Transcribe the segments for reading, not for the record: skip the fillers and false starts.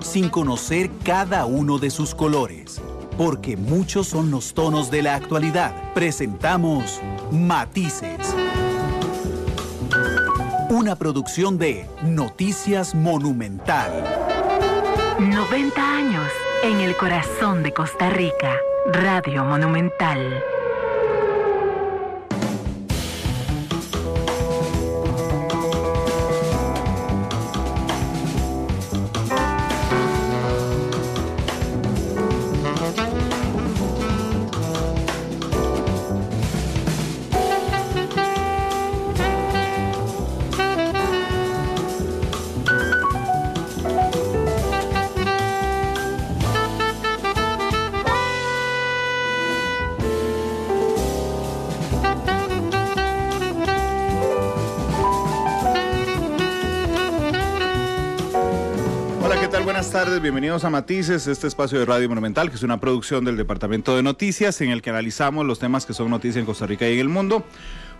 sin conocer cada uno de sus colores. Porque muchos son los tonos de la actualidad. Presentamos Matices. Una producción de Noticias Monumental. 90 años en el corazón de Costa Rica. Radio Monumental. Buenas tardes, bienvenidos a Matices, este espacio de Radio Monumental, que es una producción del Departamento de Noticias, en el que analizamos los temas que son noticia en Costa Rica y en el mundo.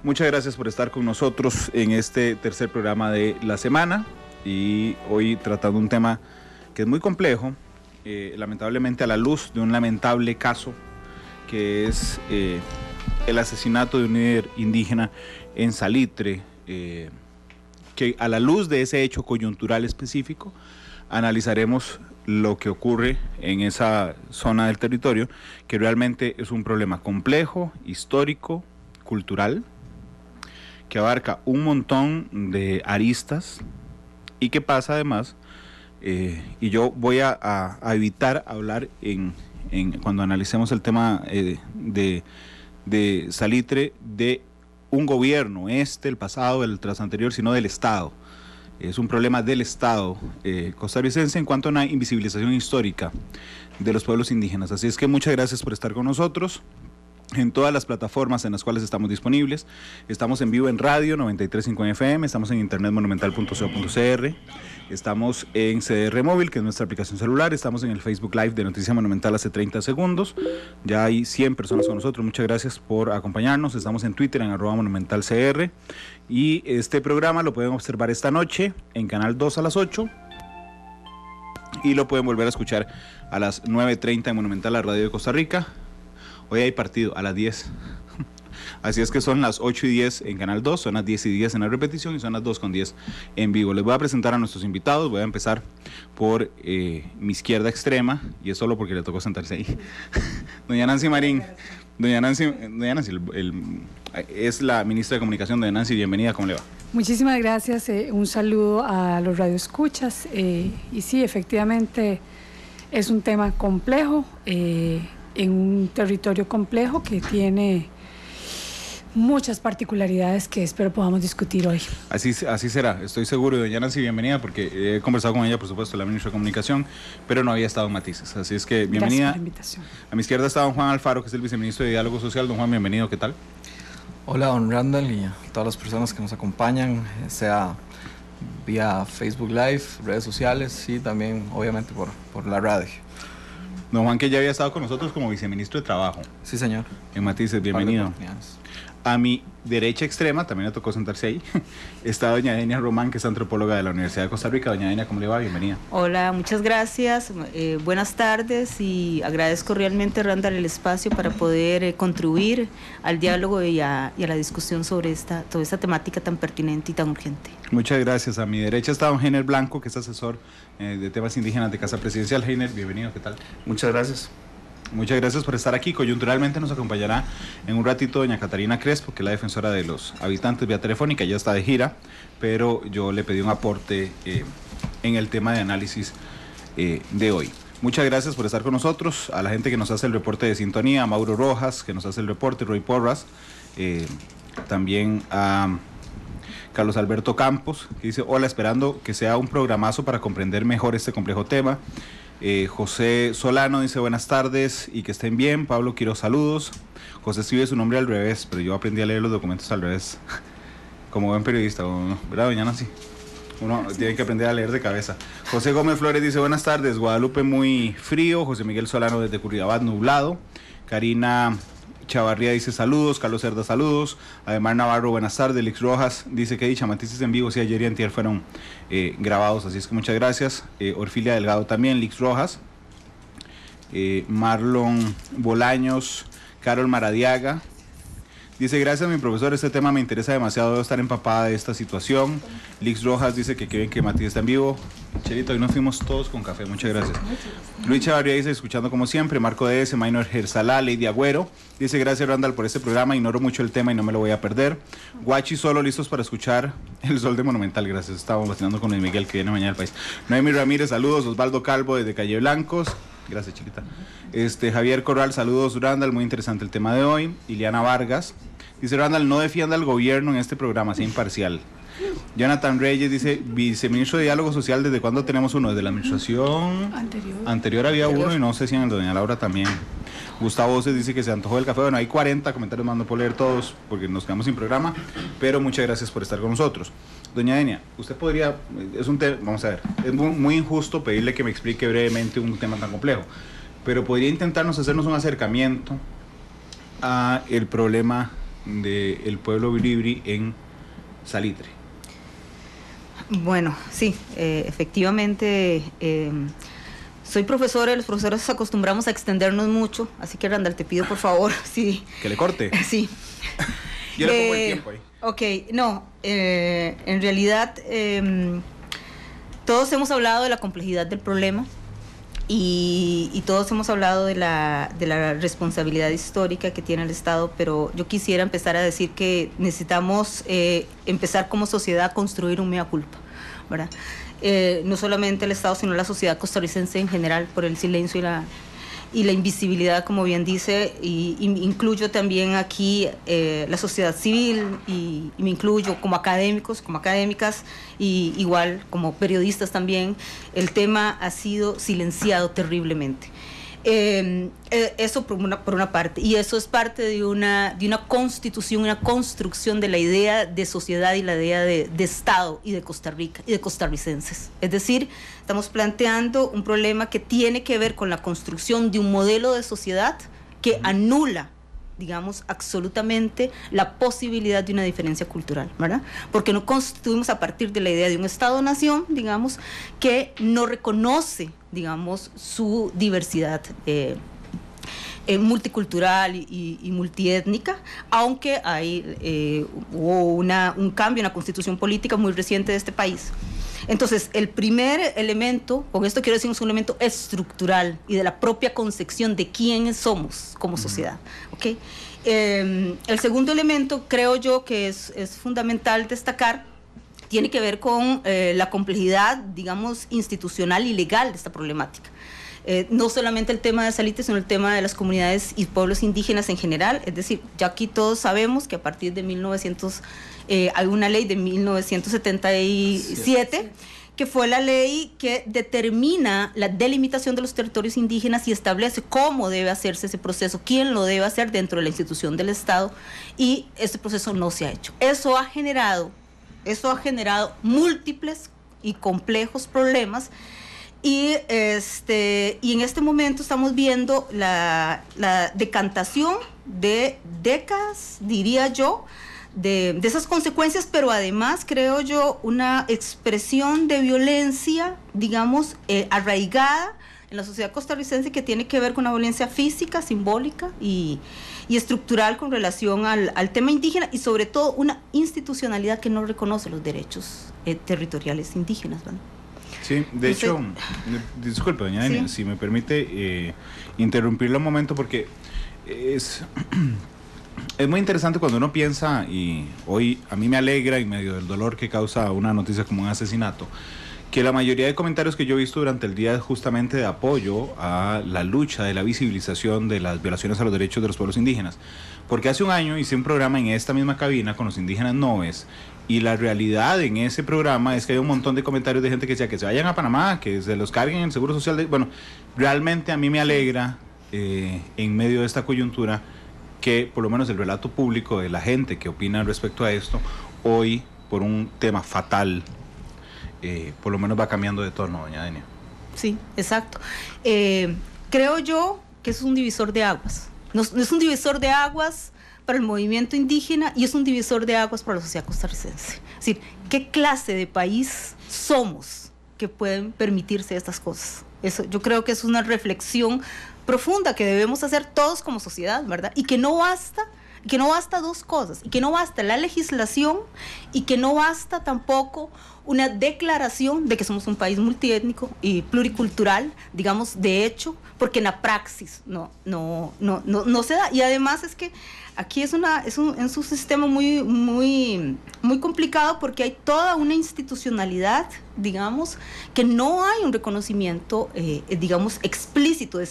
Muchas gracias por estar con nosotros en este tercer programa de la semana, y hoy tratando un tema que es muy complejo, lamentablemente a la luz de un lamentable caso, que es el asesinato de un líder indígena en Salitre, que a la luz de ese hecho coyuntural específico, analizaremos lo que ocurre en esa zona del territorio, que realmente es un problema complejo, histórico, cultural, que abarca un montón de aristas y que pasa además, y yo voy a evitar hablar cuando analicemos el tema de Salitre, de un gobierno, el pasado, el tras anterior, sino del Estado. Es un problema del Estado costarricense en cuanto a una invisibilización histórica de los pueblos indígenas. Así es que muchas gracias por estar con nosotros en todas las plataformas en las cuales estamos disponibles. Estamos en vivo en radio 93.5 FM, estamos en internet monumental.co.cr, estamos en CDR Móvil, que es nuestra aplicación celular, estamos en el Facebook Live de Noticia Monumental hace 30 segundos. Ya hay 100 personas con nosotros, muchas gracias por acompañarnos. Estamos en Twitter en @monumentalcr, y este programa lo pueden observar esta noche en Canal 2 a las 8, y lo pueden volver a escuchar a las 9:30 en Monumental, la radio de Costa Rica. Hoy hay partido a las 10. Así es que son las 8:10 en Canal 2, son las 10:10 en la repetición y son las 2:10 en vivo. Les voy a presentar a nuestros invitados. Voy a empezar por mi izquierda extrema, y es solo porque le tocó sentarse ahí. Doña Nancy Marín. Doña Nancy es la ministra de Comunicación. Doña Nancy, bienvenida, ¿cómo le va? Muchísimas gracias, un saludo a los radioescuchas, y sí, efectivamente es un tema complejo, en un territorio complejo que tiene muchas particularidades que espero podamos discutir hoy. Así será, estoy seguro. Doña Nancy, bienvenida, porque he conversado con ella, por supuesto, la ministra de Comunicación, pero no había estado en Matices, así es que bienvenida. Gracias por la invitación. A mi izquierda está don Juan Alfaro, que es el viceministro de Diálogo Social. Don Juan, bienvenido, ¿qué tal? Hola, don Randall, y a todas las personas que nos acompañan, sea vía Facebook Live, redes sociales, y también, obviamente, por la radio. Don Juan, que ya había estado con nosotros como viceministro de Trabajo. Sí, señor. En Matices, bienvenido. A mi derecha extrema, también le tocó sentarse ahí, está doña Denia Román, que es antropóloga de la Universidad de Costa Rica. Doña Denia, ¿cómo le va? Bienvenida. Hola, muchas gracias, buenas tardes, y agradezco realmente, Randall, el espacio para poder contribuir al diálogo y a la discusión sobre toda esta temática tan pertinente y tan urgente. Muchas gracias. A mi derecha está don Heiner Blanco, que es asesor de temas indígenas de Casa Presidencial. Heiner, bienvenido, ¿qué tal? Muchas gracias. Muchas gracias por estar aquí. Coyunturalmente nos acompañará en un ratito doña Catarina Crespo, que es la defensora de los habitantes vía telefónica. Ya está de gira, pero yo le pedí un aporte en el tema de análisis de hoy. Muchas gracias por estar con nosotros. A la gente que nos hace el reporte de sintonía, a Mauro Rojas, que nos hace el reporte, Roy Porras, también a Carlos Alberto Campos, que dice: hola, esperando que sea un programazo para comprender mejor este complejo tema. José Solano dice: buenas tardes y que estén bien. Pablo Quiroz, saludos. José escribe su nombre al revés, pero yo aprendí a leer los documentos al revés, como buen periodista, ¿verdad, doña Nancy? Uno tiene que aprender a leer de cabeza. José Gómez Flores dice: buenas tardes, Guadalupe muy frío. José Miguel Solano desde Curridabat, nublado. Karina Chavarría dice saludos, Carlos Cerda saludos, además Navarro buenas tardes, Lix Rojas dice que dicha Matices en vivo, sí, ayer y antier fueron grabados, así es que muchas gracias. Orfilia Delgado también, Lix Rojas, Marlon Bolaños, Carol Maradiaga dice gracias mi profesor, este tema me interesa demasiado, debo estar empapada de esta situación. Lix Rojas dice que quieren que Matices está en vivo. Chelita, hoy nos fuimos todos con café, muchas gracias. Luis Chavarría dice, escuchando como siempre. Marco DS, Minor Gersalá, Lady Agüero dice, gracias Randall por este programa, ignoro mucho el tema y no me lo voy a perder. Guachi Solo, listos para escuchar El Sol de Monumental, gracias, estábamos vacilando con Luis Miguel que viene mañana al país. Noemi Ramírez, saludos. Osvaldo Calvo desde Calle Blancos, gracias Chelita. Javier Corral, saludos Randall, muy interesante el tema de hoy. Iliana Vargas dice, Randall, no defienda al gobierno en este programa, sea imparcial. Jonathan Reyes dice, viceministro de Diálogo Social, ¿desde cuándo tenemos uno? Desde la administración anterior había uno y no sé si en el doña Laura también. Gustavo Voces dice que se antojó el café. Bueno, hay 40 comentarios más, no puedo leer todos porque nos quedamos sin programa, pero muchas gracias por estar con nosotros. Doña Denia, usted podría, vamos a ver, es muy injusto pedirle que me explique brevemente un tema tan complejo, pero podría intentarnos hacernos un acercamiento a el problema del pueblo biribri en Salitre. Bueno, sí, efectivamente, soy profesora y los profesores acostumbramos a extendernos mucho, así que Randall, te pido por favor, sí. ¿Que le corte? Sí. Yo le pongo el tiempo ahí. Ok, no, en realidad todos hemos hablado de la complejidad del problema y todos hemos hablado de la responsabilidad histórica que tiene el Estado, pero yo quisiera empezar a decir que necesitamos empezar como sociedad a construir un mea culpa, ¿verdad? No solamente el Estado, sino la sociedad costarricense en general, por el silencio y la invisibilidad, como bien dice, y incluyo también aquí la sociedad civil y me incluyo como académicos, como académicas y igual como periodistas también. El tema ha sido silenciado terriblemente. Eso por una parte, y eso es parte de una constitución, una construcción de la idea de sociedad y la idea de Estado y de Costa Rica y de costarricenses. Es decir, estamos planteando un problema que tiene que ver con la construcción de un modelo de sociedad que anula, digamos, absolutamente la posibilidad de una diferencia cultural, ¿verdad? Porque no constituimos a partir de la idea de un Estado-nación, digamos, que no reconoce, digamos, su diversidad multicultural y multiétnica, aunque hubo un cambio en la constitución política muy reciente de este país. Entonces, el primer elemento, con esto quiero decir, es un elemento estructural y de la propia concepción de quiénes somos como sociedad, ¿ok? El segundo elemento, creo yo que es fundamental destacar, tiene que ver con la complejidad, digamos, institucional y legal de esta problemática. No solamente el tema de Salitre, sino el tema de las comunidades y pueblos indígenas en general. Es decir, ya aquí todos sabemos que a partir de hay una ley de 1977, que fue la ley que determina la delimitación de los territorios indígenas y establece cómo debe hacerse ese proceso, quién lo debe hacer dentro de la institución del Estado, y ese proceso no se ha hecho. Eso ha generado múltiples y complejos problemas. Y en este momento estamos viendo la decantación de décadas, diría yo, de esas consecuencias, pero además creo yo una expresión de violencia, digamos, arraigada en la sociedad costarricense, que tiene que ver con la violencia física, simbólica y estructural con relación al tema indígena, y sobre todo una institucionalidad que no reconoce los derechos territoriales indígenas, ¿verdad? Sí, de hecho, disculpe, doña Denia, si me permite interrumpirle un momento, porque es muy interesante cuando uno piensa, y hoy a mí me alegra en medio del dolor que causa una noticia como un asesinato, que la mayoría de comentarios que yo he visto durante el día es justamente de apoyo a la lucha de la visibilización de las violaciones a los derechos de los pueblos indígenas. Porque hace un año hice un programa en esta misma cabina con los indígenas noves, y la realidad en ese programa es que hay un montón de comentarios de gente que decía que se vayan a Panamá, que se los carguen en el Seguro Social. Bueno, realmente a mí me alegra en medio de esta coyuntura que por lo menos el relato público de la gente que opina respecto a esto, hoy por un tema fatal, por lo menos va cambiando de tono, doña Denia. Sí, exacto. Creo yo que es un divisor de aguas, No es un divisor de aguas para el movimiento indígena y es un divisor de aguas para la sociedad costarricense. Es decir, ¿qué clase de país somos que pueden permitirse estas cosas? Eso, yo creo que es una reflexión profunda que debemos hacer todos como sociedad, ¿verdad? Y que no basta dos cosas, y que no basta la legislación y que no basta tampoco una declaración de que somos un país multiétnico y pluricultural, digamos, de hecho, porque en la praxis no se da. Y además es que aquí es un sistema muy complicado porque hay toda una institucionalidad, digamos, que no hay un reconocimiento, digamos, explícito de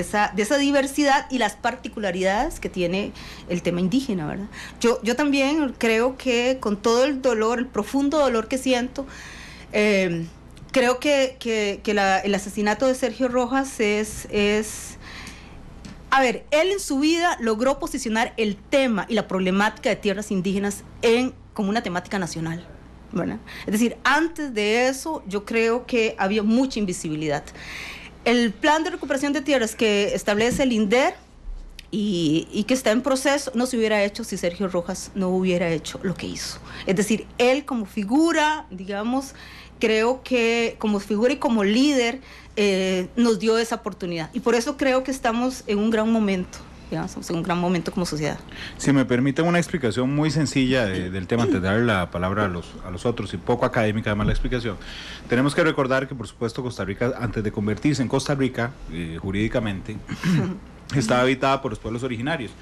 esa diversidad y las particularidades que tiene el tema indígena, ¿verdad? Yo también creo que con todo el dolor, el profundo dolor que siento, creo que el asesinato de Sergio Rojas es... A ver, él en su vida logró posicionar el tema y la problemática de tierras indígenas como una temática nacional, ¿verdad? Es decir, antes de eso yo creo que había mucha invisibilidad. El plan de recuperación de tierras que establece el INDER y que está en proceso no se hubiera hecho si Sergio Rojas no hubiera hecho lo que hizo. Es decir, él como figura, digamos, creo que como figura y como líder nos dio esa oportunidad. Y por eso creo que estamos en un gran momento, digamos, estamos en un gran momento como sociedad. Si me permiten una explicación muy sencilla del tema, antes de darle la palabra a los otros, y poco académica además la explicación, tenemos que recordar que por supuesto Costa Rica, antes de convertirse en Costa Rica, jurídicamente, estaba habitada por los pueblos originarios,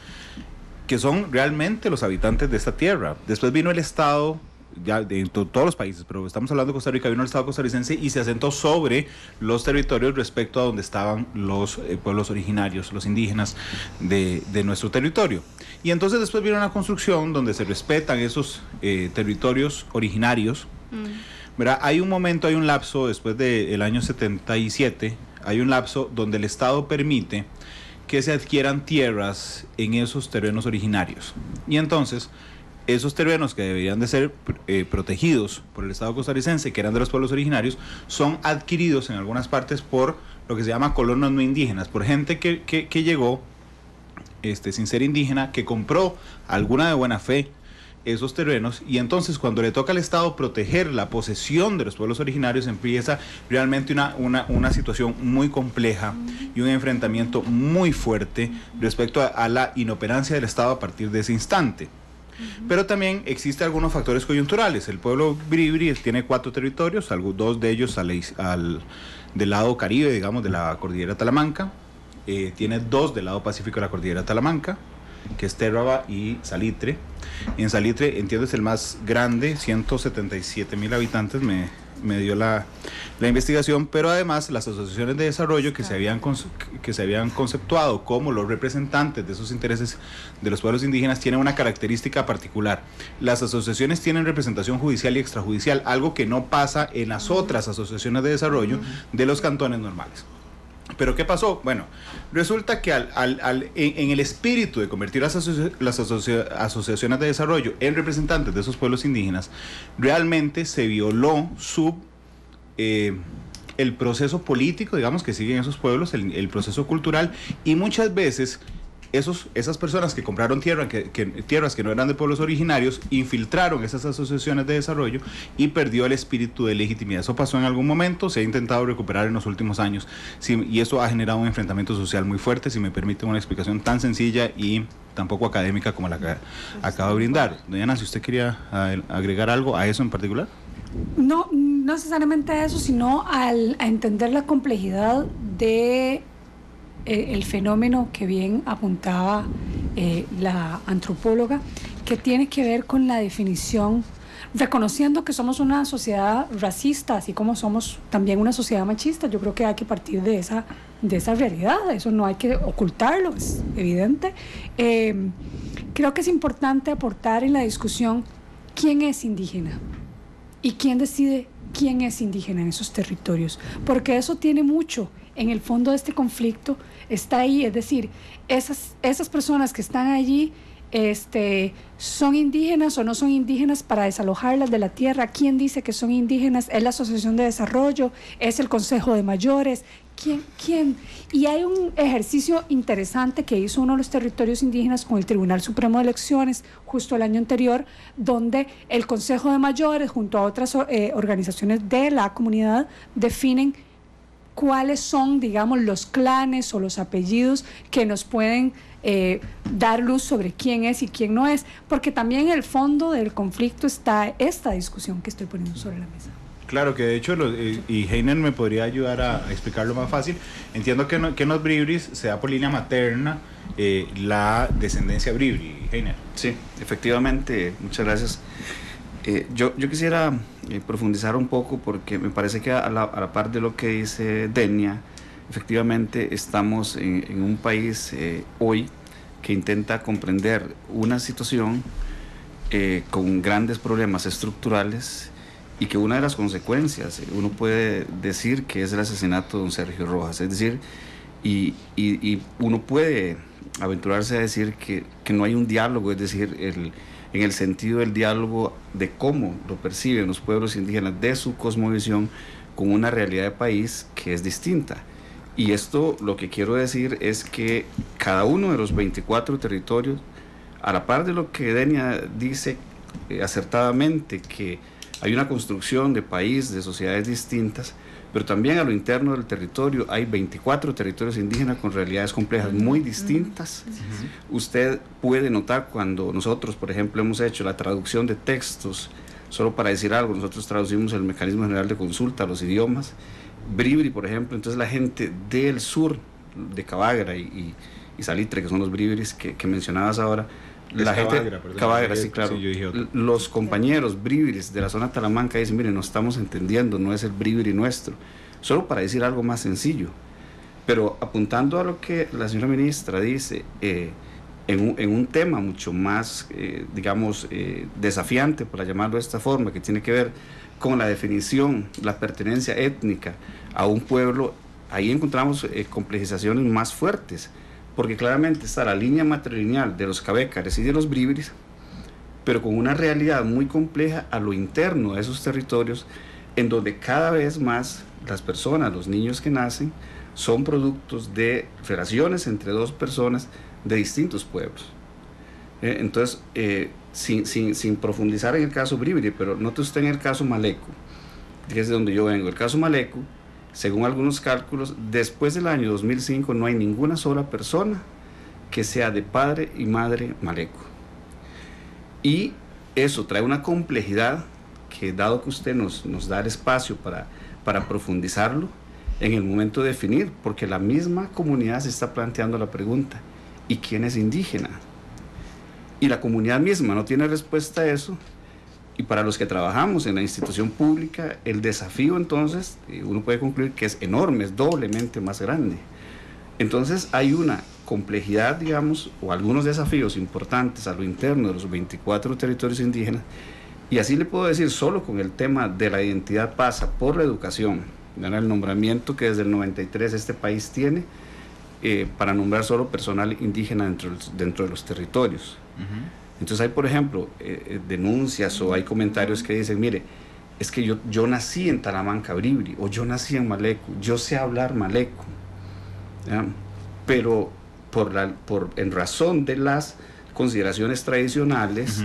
que son realmente los habitantes de esta tierra. Después vino el Estado, ya de todos los países, pero estamos hablando de Costa Rica, vino el Estado costarricense y se asentó sobre los territorios respecto a donde estaban los pueblos originarios, los indígenas de nuestro territorio. Y entonces después vino una construcción donde se respetan esos territorios originarios. ¿Verdad? Hay un momento, hay un lapso después del año 77, hay un lapso donde el Estado permite que se adquieran tierras en esos terrenos originarios. Y entonces esos terrenos que deberían de ser protegidos por el Estado costarricense, que eran de los pueblos originarios, son adquiridos en algunas partes por lo que se llama colonos no indígenas, por gente que llegó sin ser indígena, que compró alguna de buena fe esos terrenos, y entonces cuando le toca al Estado proteger la posesión de los pueblos originarios, empieza realmente una situación muy compleja y un enfrentamiento muy fuerte respecto a la inoperancia del Estado a partir de ese instante. Pero también existen algunos factores coyunturales. El pueblo biribiri tiene 4 territorios, 2 de ellos del lado caribe, digamos, de la cordillera Talamanca, tiene 2 del lado pacífico de la cordillera Talamanca, que es Terraba y Salitre. En Salitre, entiendo, es el más grande, 177,000 habitantes, me dio la investigación, pero además las asociaciones de desarrollo que se habían conceptuado como los representantes de esos intereses de los pueblos indígenas tienen una característica particular. Las asociaciones tienen representación judicial y extrajudicial, algo que no pasa en las otras asociaciones de desarrollo de los cantones normales. ¿Pero qué pasó? Bueno, resulta que en el espíritu de convertir las asociaciones de desarrollo en representantes de esos pueblos indígenas, realmente se violó el proceso político, digamos, que siguen esos pueblos, el proceso cultural, y muchas veces esas personas que compraron tierras que no eran de pueblos originarios infiltraron esas asociaciones de desarrollo y perdió el espíritu de legitimidad. Eso pasó en algún momento, se ha intentado recuperar en los últimos años, y eso ha generado un enfrentamiento social muy fuerte. Si me permite una explicación tan sencilla y tan poco académica como la que acabo de brindar. Doña Ana, si usted quería agregar algo a eso en particular. No necesariamente eso, sino a entender la complejidad de el fenómeno que bien apuntaba la antropóloga, que tiene que ver con la definición, reconociendo que somos una sociedad racista, así como somos también una sociedad machista. Yo creo que hay que partir de esa realidad, eso no hay que ocultarlo, es evidente. Creo que es importante aportar en la discusión quién es indígena y quién decide quién es indígena en esos territorios, porque eso tiene mucho. En el fondo de este conflicto está ahí, es decir, esas personas que están allí ¿son indígenas o no son indígenas para desalojarlas de la tierra? ¿Quién dice que son indígenas? ¿Es la Asociación de Desarrollo? ¿Es el Consejo de Mayores? ¿Quién? Y hay un ejercicio interesante que hizo uno de los territorios indígenas con el Tribunal Supremo de Elecciones justo el año anterior, donde el Consejo de Mayores junto a otras organizaciones de la comunidad definen cuáles son, digamos, los clanes o los apellidos que nos pueden dar luz sobre quién es y quién no es, porque también en el fondo del conflicto está esta discusión que estoy poniendo sobre la mesa. Claro, que de hecho, y Heiner me podría ayudar a explicarlo más fácil. Entiendo que en los bribris se da por línea materna la descendencia bribri, Heiner. Sí, efectivamente, muchas gracias. Yo quisiera profundizar un poco porque me parece que a la par de lo que dice Denia, efectivamente estamos en un país hoy que intenta comprender una situación con grandes problemas estructurales y que una de las consecuencias, uno puede decir que es el asesinato de don Sergio Rojas, es decir, y uno puede aventurarse a decir que no hay un diálogo, es decir, en el sentido del diálogo de cómo lo perciben los pueblos indígenas de su cosmovisión con una realidad de país que es distinta. Y esto lo que quiero decir es que cada uno de los 24 territorios, a la par de lo que Denia dice acertadamente, que hay una construcción de país, de sociedades distintas, pero también a lo interno del territorio hay 24 territorios indígenas con realidades complejas muy distintas. Usted puede notar cuando nosotros, por ejemplo, hemos hecho la traducción de textos, solo para decir algo, nosotros traducimos el Mecanismo General de Consulta a los idiomas, bribri, por ejemplo, entonces la gente del sur, de Cabagra y Salitre, que son los bribris que mencionabas ahora, la gente, Cabagra, sí, claro, sí, los compañeros bribris de la zona Talamanca dicen, miren, no estamos entendiendo, no es el bribri nuestro, solo para decir algo más sencillo. Pero apuntando a lo que la señora ministra dice, en un tema mucho más, digamos, desafiante, para llamarlo de esta forma, que tiene que ver con la definición, la pertenencia étnica a un pueblo, ahí encontramos complejizaciones más fuertes, porque claramente está la línea matrilineal de los cabécares y de los bribris, pero con una realidad muy compleja a lo interno de esos territorios, en donde cada vez más las personas, los niños que nacen, son productos de relaciones entre dos personas de distintos pueblos. Entonces, sin profundizar en el caso bribri, pero note usted en el caso Maleco, que es de donde yo vengo. El caso Maleco, según algunos cálculos, después del año 2005 no hay ninguna sola persona que sea de padre y madre Maleco. Y eso trae una complejidad que, dado que usted nos da el espacio para profundizarlo, en el momento de definir, porque la misma comunidad se está planteando la pregunta, ¿y quién es indígena? Y la comunidad misma no tiene respuesta a eso. Y para los que trabajamos en la institución pública, el desafío entonces, uno puede concluir que es enorme, es doblemente más grande. Entonces hay una complejidad, digamos, o algunos desafíos importantes a lo interno de los 24 territorios indígenas, y así le puedo decir, solo con el tema de la identidad pasa por la educación, el nombramiento que desde el 93 este país tiene para nombrar solo personal indígena dentro de los territorios. Entonces hay, por ejemplo, denuncias o hay comentarios que dicen, mire, es que yo nací en Talamanca bribri, o yo nací en Maleco, yo sé hablar Maleco, ¿ya? Pero en razón de las consideraciones tradicionales,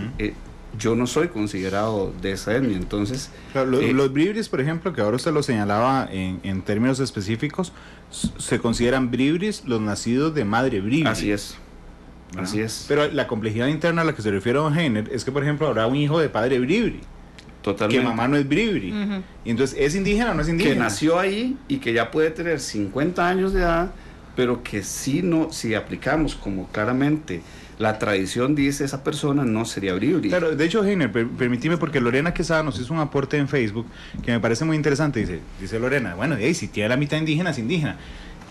yo no soy considerado de esa etnia. Entonces, claro, los bribris, por ejemplo, que ahora usted lo señalaba en términos específicos, se consideran bribris los nacidos de madre bribri. Así es. ¿No? Así es. Pero la complejidad interna a la que se refiere don Heiner es que, por ejemplo, habrá un hijo de padre bribri. Totalmente. Que mamá no es bribri. Y entonces, ¿es indígena o no es indígena? Que nació ahí y que ya puede tener 50 años de edad, pero que si aplicamos como claramente la tradición dice, esa persona no sería bribri. Claro, de hecho, Heiner, permíteme, porque Lorena Quesada nos hizo un aporte en Facebook que me parece muy interesante. Dice Lorena, bueno, si tiene la mitad indígena, es indígena.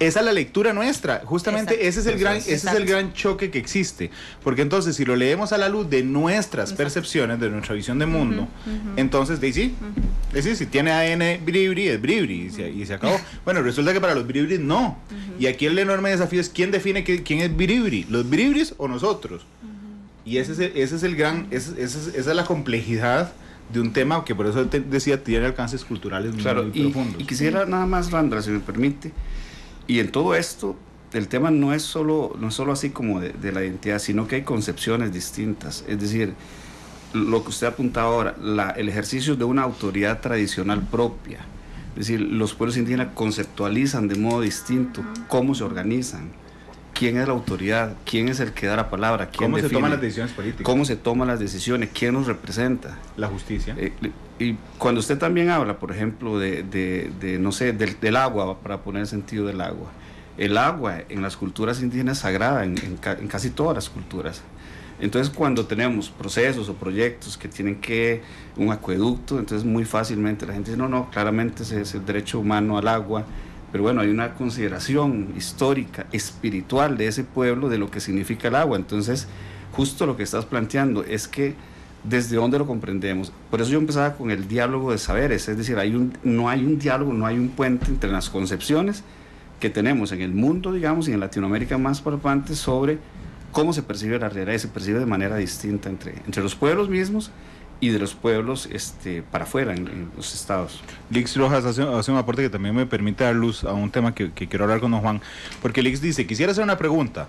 Esa es la lectura nuestra, justamente. Exacto. ese es el gran choque que existe, porque entonces si lo leemos a la luz de nuestras percepciones, de nuestra visión de mundo, entonces si tiene ADN bribri, es bribri y se acabó. Bueno, resulta que para los bribris no, y aquí el enorme desafío es quién define quién es bribri, los bribris o nosotros. Y esa es la complejidad de un tema que por eso decía tiene alcances culturales muy profundos. Y quisiera nada más, Randall, si me permite, y en todo esto el tema no es solo así como de la identidad, sino que hay concepciones distintas. Es decir, lo que usted apunta ahora, el ejercicio de una autoridad tradicional propia. Es decir, los pueblos indígenas conceptualizan de modo distinto cómo se organizan, quién es la autoridad, quién es el que da la palabra, quién define, se toman las decisiones políticas, cómo se toman las decisiones, quién nos representa. La justicia. Y cuando usted también habla, por ejemplo, no sé, del agua, para poner el sentido del agua. El agua en las culturas indígenas es sagrada, en casi todas las culturas. Entonces, cuando tenemos procesos o proyectos que tienen un acueducto, entonces muy fácilmente la gente dice, no, claramente es el derecho humano al agua, pero bueno, hay una consideración histórica, espiritual de ese pueblo, de lo que significa el agua. Entonces, justo lo que estás planteando es que desde dónde lo comprendemos. Por eso yo empezaba con el diálogo de saberes, es decir, no hay un diálogo, no hay un puente entre las concepciones que tenemos en el mundo, digamos, y en Latinoamérica más palpante sobre cómo se percibe la realidad, y se percibe de manera distinta entre los pueblos mismos y de los pueblos para afuera, en los estados. Lix Rojas hace un aporte que también me permite dar luz a un tema que quiero hablar con don Juan, porque Lix dice, quisiera hacer una pregunta,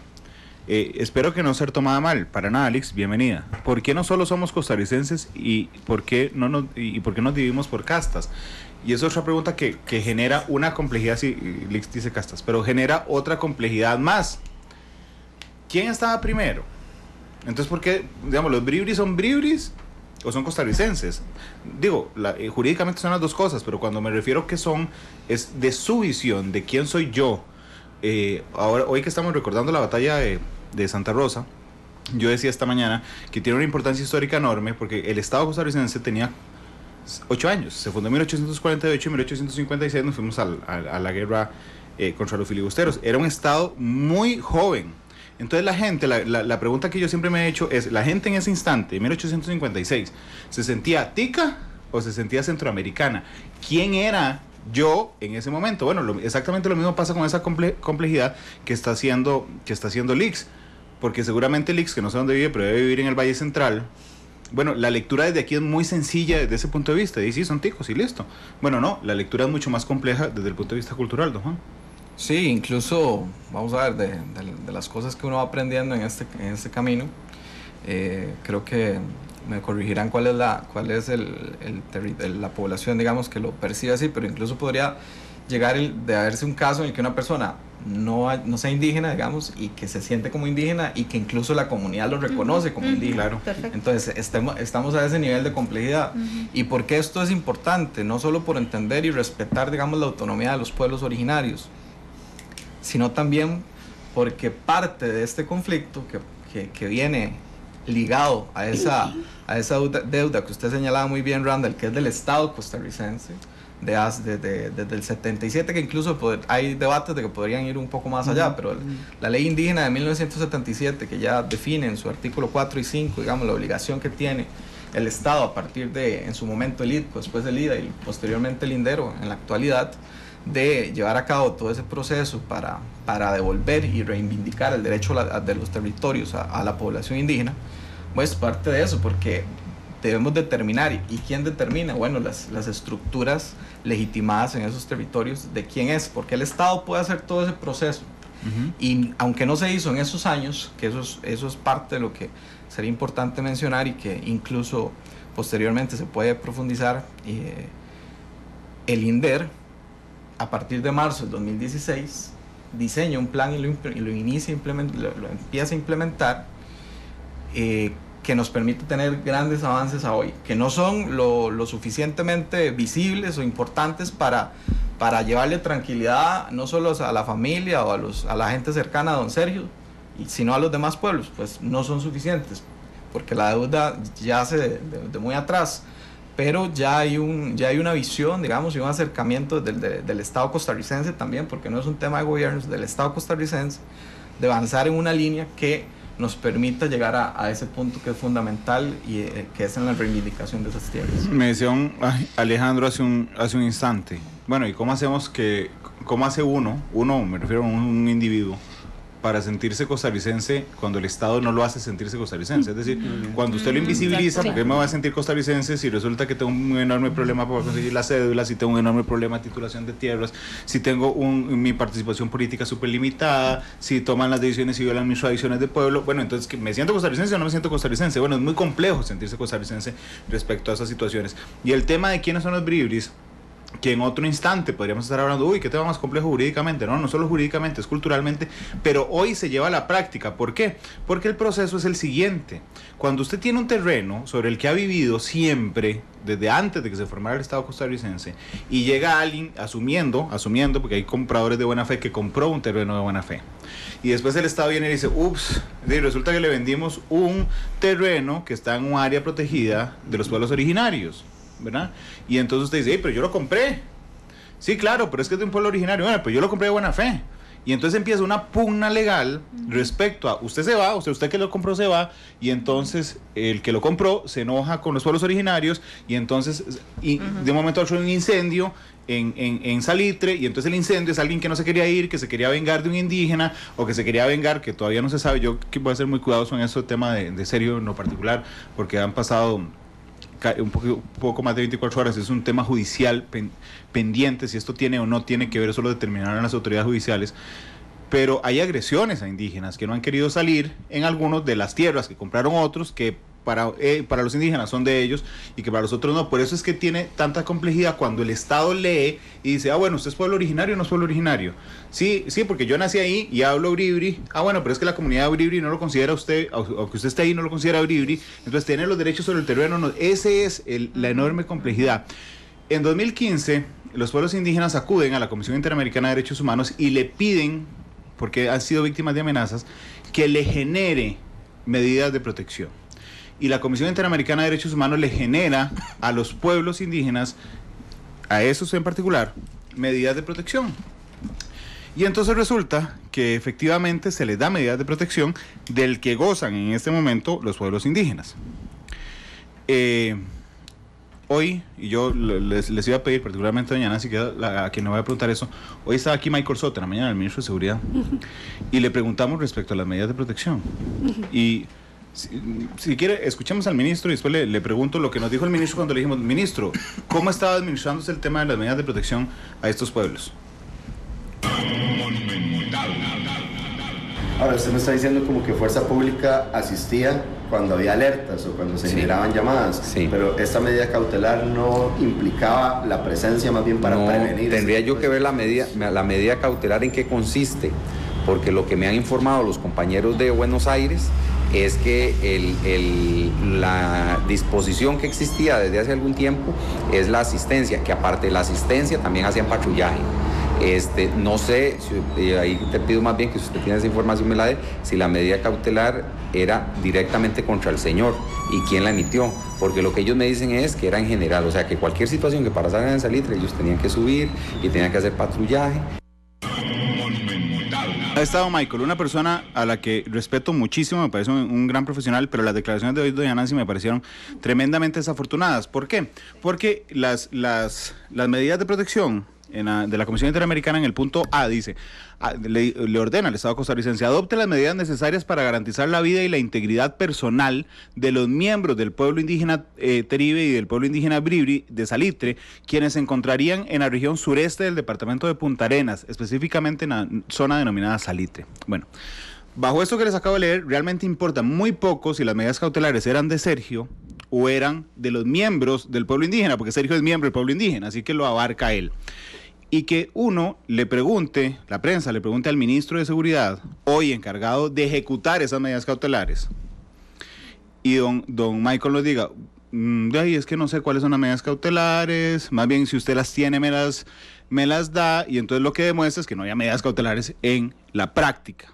espero que no sea tomada mal, para nada, Lix, bienvenida. ¿Por qué no solo somos costarricenses y por qué nos dividimos por castas? Y es otra pregunta que genera una complejidad, sí, Lix dice castas, pero genera otra complejidad más. ¿Quién estaba primero? Entonces, ¿por qué, digamos, los bribris son bribris o son costarricenses? Digo, jurídicamente son las dos cosas, pero cuando me refiero que es de su visión, de quién soy yo. Hoy que estamos recordando la batalla de Santa Rosa, yo decía esta mañana que tiene una importancia histórica enorme, porque el Estado costarricense tenía 8 años, se fundó en 1848 y en 1856 nos fuimos a la guerra contra los filibusteros. Era un Estado muy joven. Entonces la gente, la pregunta que yo siempre me he hecho es, ¿la gente en ese instante, en 1856, se sentía tica o se sentía centroamericana? ¿Quién era yo en ese momento? Bueno, exactamente lo mismo pasa con esa complejidad que está haciendo Lix, porque seguramente Lix, que no sé dónde vive, pero debe vivir en el Valle Central. Bueno, la lectura desde aquí es muy sencilla desde ese punto de vista, y sí, son ticos y listo. Bueno, no, la lectura es mucho más compleja desde el punto de vista cultural, don Juan. Sí, incluso, vamos a ver, de las cosas que uno va aprendiendo en este camino, creo que me corregirán cuál es la población, digamos, que lo percibe así, pero incluso podría llegar de haberse un caso en el que una persona no sea indígena, digamos, y que se siente como indígena y que incluso la comunidad lo reconoce como indígena. Claro. Entonces, estamos a ese nivel de complejidad. ¿Y por qué esto es importante? No solo por entender y respetar, digamos, la autonomía de los pueblos originarios, sino también porque parte de este conflicto que viene ligado a esa deuda que usted señalaba muy bien, Randall, que es del Estado costarricense, desde el 77, que incluso hay debates de que podrían ir un poco más allá, pero la ley indígena de 1977, que ya define en su artículo 4 y 5, digamos, la obligación que tiene el Estado a partir de, en su momento, el IDCO, después el IDA y posteriormente el INDERO, en la actualidad, de llevar a cabo todo ese proceso para devolver y reivindicar el derecho de los territorios a la población indígena, pues parte de eso, porque debemos determinar, ¿y quién determina? Bueno, las estructuras legitimadas en esos territorios, de quién es, porque el Estado puede hacer todo ese proceso. Y aunque no se hizo en esos años, que eso es parte de lo que sería importante mencionar y que incluso posteriormente se puede profundizar, el INDER, a partir de marzo del 2016, diseña un plan y lo empieza a implementar, que nos permite tener grandes avances a hoy, que no son lo suficientemente visibles o importantes para llevarle tranquilidad no solo a la familia o a la gente cercana a don Sergio, sino a los demás pueblos, pues no son suficientes, porque la deuda yace de muy atrás, pero ya hay una visión, digamos, y un acercamiento del Estado costarricense también, porque no es un tema de gobierno, es del Estado costarricense, de avanzar en una línea que nos permita llegar a ese punto que es fundamental y que es en la reivindicación de esas tierras. Me decía Alejandro hace un instante, bueno, ¿y cómo hace uno, me refiero a un individuo, para sentirse costarricense cuando el Estado no lo hace sentirse costarricense. Es decir, cuando usted lo invisibiliza, ¿por qué me va a sentir costarricense si resulta que tengo un enorme problema para conseguir la cédula, si tengo un enorme problema de titulación de tierras, si tengo mi participación política súper limitada, si toman las decisiones y violan mis tradiciones de pueblo? Bueno, entonces, ¿me siento costarricense o no me siento costarricense? Bueno, es muy complejo sentirse costarricense respecto a esas situaciones. Y el tema de quiénes son los bribris, que en otro instante podríamos estar hablando, uy, qué tema más complejo jurídicamente. No solo jurídicamente, es culturalmente, pero hoy se lleva a la práctica. ¿Por qué? Porque el proceso es el siguiente. Cuando usted tiene un terreno sobre el que ha vivido siempre, desde antes de que se formara el Estado costarricense, y llega alguien asumiendo, porque hay compradores de buena fe que compró un terreno de buena fe, y después el Estado viene y dice, ups, resulta que le vendimos un terreno que está en un área protegida de los pueblos originarios, ¿verdad? Y entonces usted dice, pero yo lo compré. Sí, claro, pero es que es de un pueblo originario. Bueno, pues yo lo compré de buena fe. Y entonces empieza una pugna legal respecto a, usted se va, usted que lo compró se va, y entonces el que lo compró se enoja con los pueblos originarios, y entonces de un momento a otro hay un incendio en Salitre, y entonces el incendio es alguien que no se quería ir, que se quería vengar de un indígena, o que se quería vengar, que todavía no se sabe. Yo que voy a ser muy cuidadoso en este tema de serio en lo particular, porque han pasado un poco más de 24 horas, es un tema judicial pendiente, si esto tiene o no tiene que ver, eso lo determinarán las autoridades judiciales, pero hay agresiones a indígenas que no han querido salir en algunos de las tierras que compraron otros, que para los indígenas son de ellos y que para los otros no. Por eso es que tiene tanta complejidad cuando el Estado lee y dice, bueno, ¿usted es pueblo originario o no es pueblo originario? Sí, porque yo nací ahí y hablo bribri. Bueno, pero es que la comunidad bribri no lo considera usted, o que usted esté ahí no lo considera bribri, entonces tiene los derechos sobre el terreno. No. Ese es la enorme complejidad. En 2015, los pueblos indígenas acuden a la Comisión Interamericana de Derechos Humanos y le piden, porque han sido víctimas de amenazas, que le genere medidas de protección. Y la Comisión Interamericana de Derechos Humanos le genera a los pueblos indígenas, a esos en particular, medidas de protección. Y entonces resulta que efectivamente se les da medidas de protección del que gozan en este momento los pueblos indígenas. Hoy, y yo les iba a pedir, particularmente a doña Nancy, a quien me voy a preguntar eso, hoy estaba aquí Michael Soto, en la mañana, el ministro de Seguridad, y le preguntamos respecto a las medidas de protección. Y si quiere, escuchemos al ministro y después le pregunto lo que nos dijo el ministro cuando le dijimos, ministro, ¿cómo estaba administrándose el tema de las medidas de protección a estos pueblos? Ahora, usted me está diciendo como que Fuerza Pública asistía cuando había alertas o cuando se generaban llamadas, pero esta medida cautelar no implicaba la presencia, más bien para prevenir. Tendría yo que ver la medida cautelar en qué consiste, porque lo que me han informado los compañeros de Buenos Aires es que la disposición que existía desde hace algún tiempo es la asistencia, que aparte de la asistencia también hacían patrullaje. No sé, ahí te pido más bien que si usted tiene esa información me la dé, si la medida cautelar era directamente contra el señor y quién la emitió, porque lo que ellos me dicen es que era en general, o sea que cualquier situación que pasaran en Salitre ellos tenían que subir y tenían que hacer patrullaje. Ha estado Michael, una persona a la que respeto muchísimo, me parece un gran profesional, pero las declaraciones de hoy de doña Nancy me parecieron tremendamente desafortunadas. ¿Por qué? Porque las medidas de protección de la Comisión Interamericana en el punto A dice, le ordena al Estado costarricense, adopte las medidas necesarias para garantizar la vida y la integridad personal de los miembros del pueblo indígena Teribe y del pueblo indígena Bribri de Salitre, quienes se encontrarían en la región sureste del departamento de Punta Arenas, específicamente en la zona denominada Salitre. Bueno, bajo esto que les acabo de leer, realmente importa muy poco si las medidas cautelares eran de Sergio o eran de los miembros del pueblo indígena, porque Sergio es miembro del pueblo indígena, así que lo abarca él. Y que uno le pregunte, la prensa le pregunte al ministro de Seguridad, hoy encargado de ejecutar esas medidas cautelares, y don Michael nos diga, es que no sé cuáles son las medidas cautelares, más bien si usted las tiene me las da, y entonces lo que demuestra es que no había medidas cautelares en la práctica.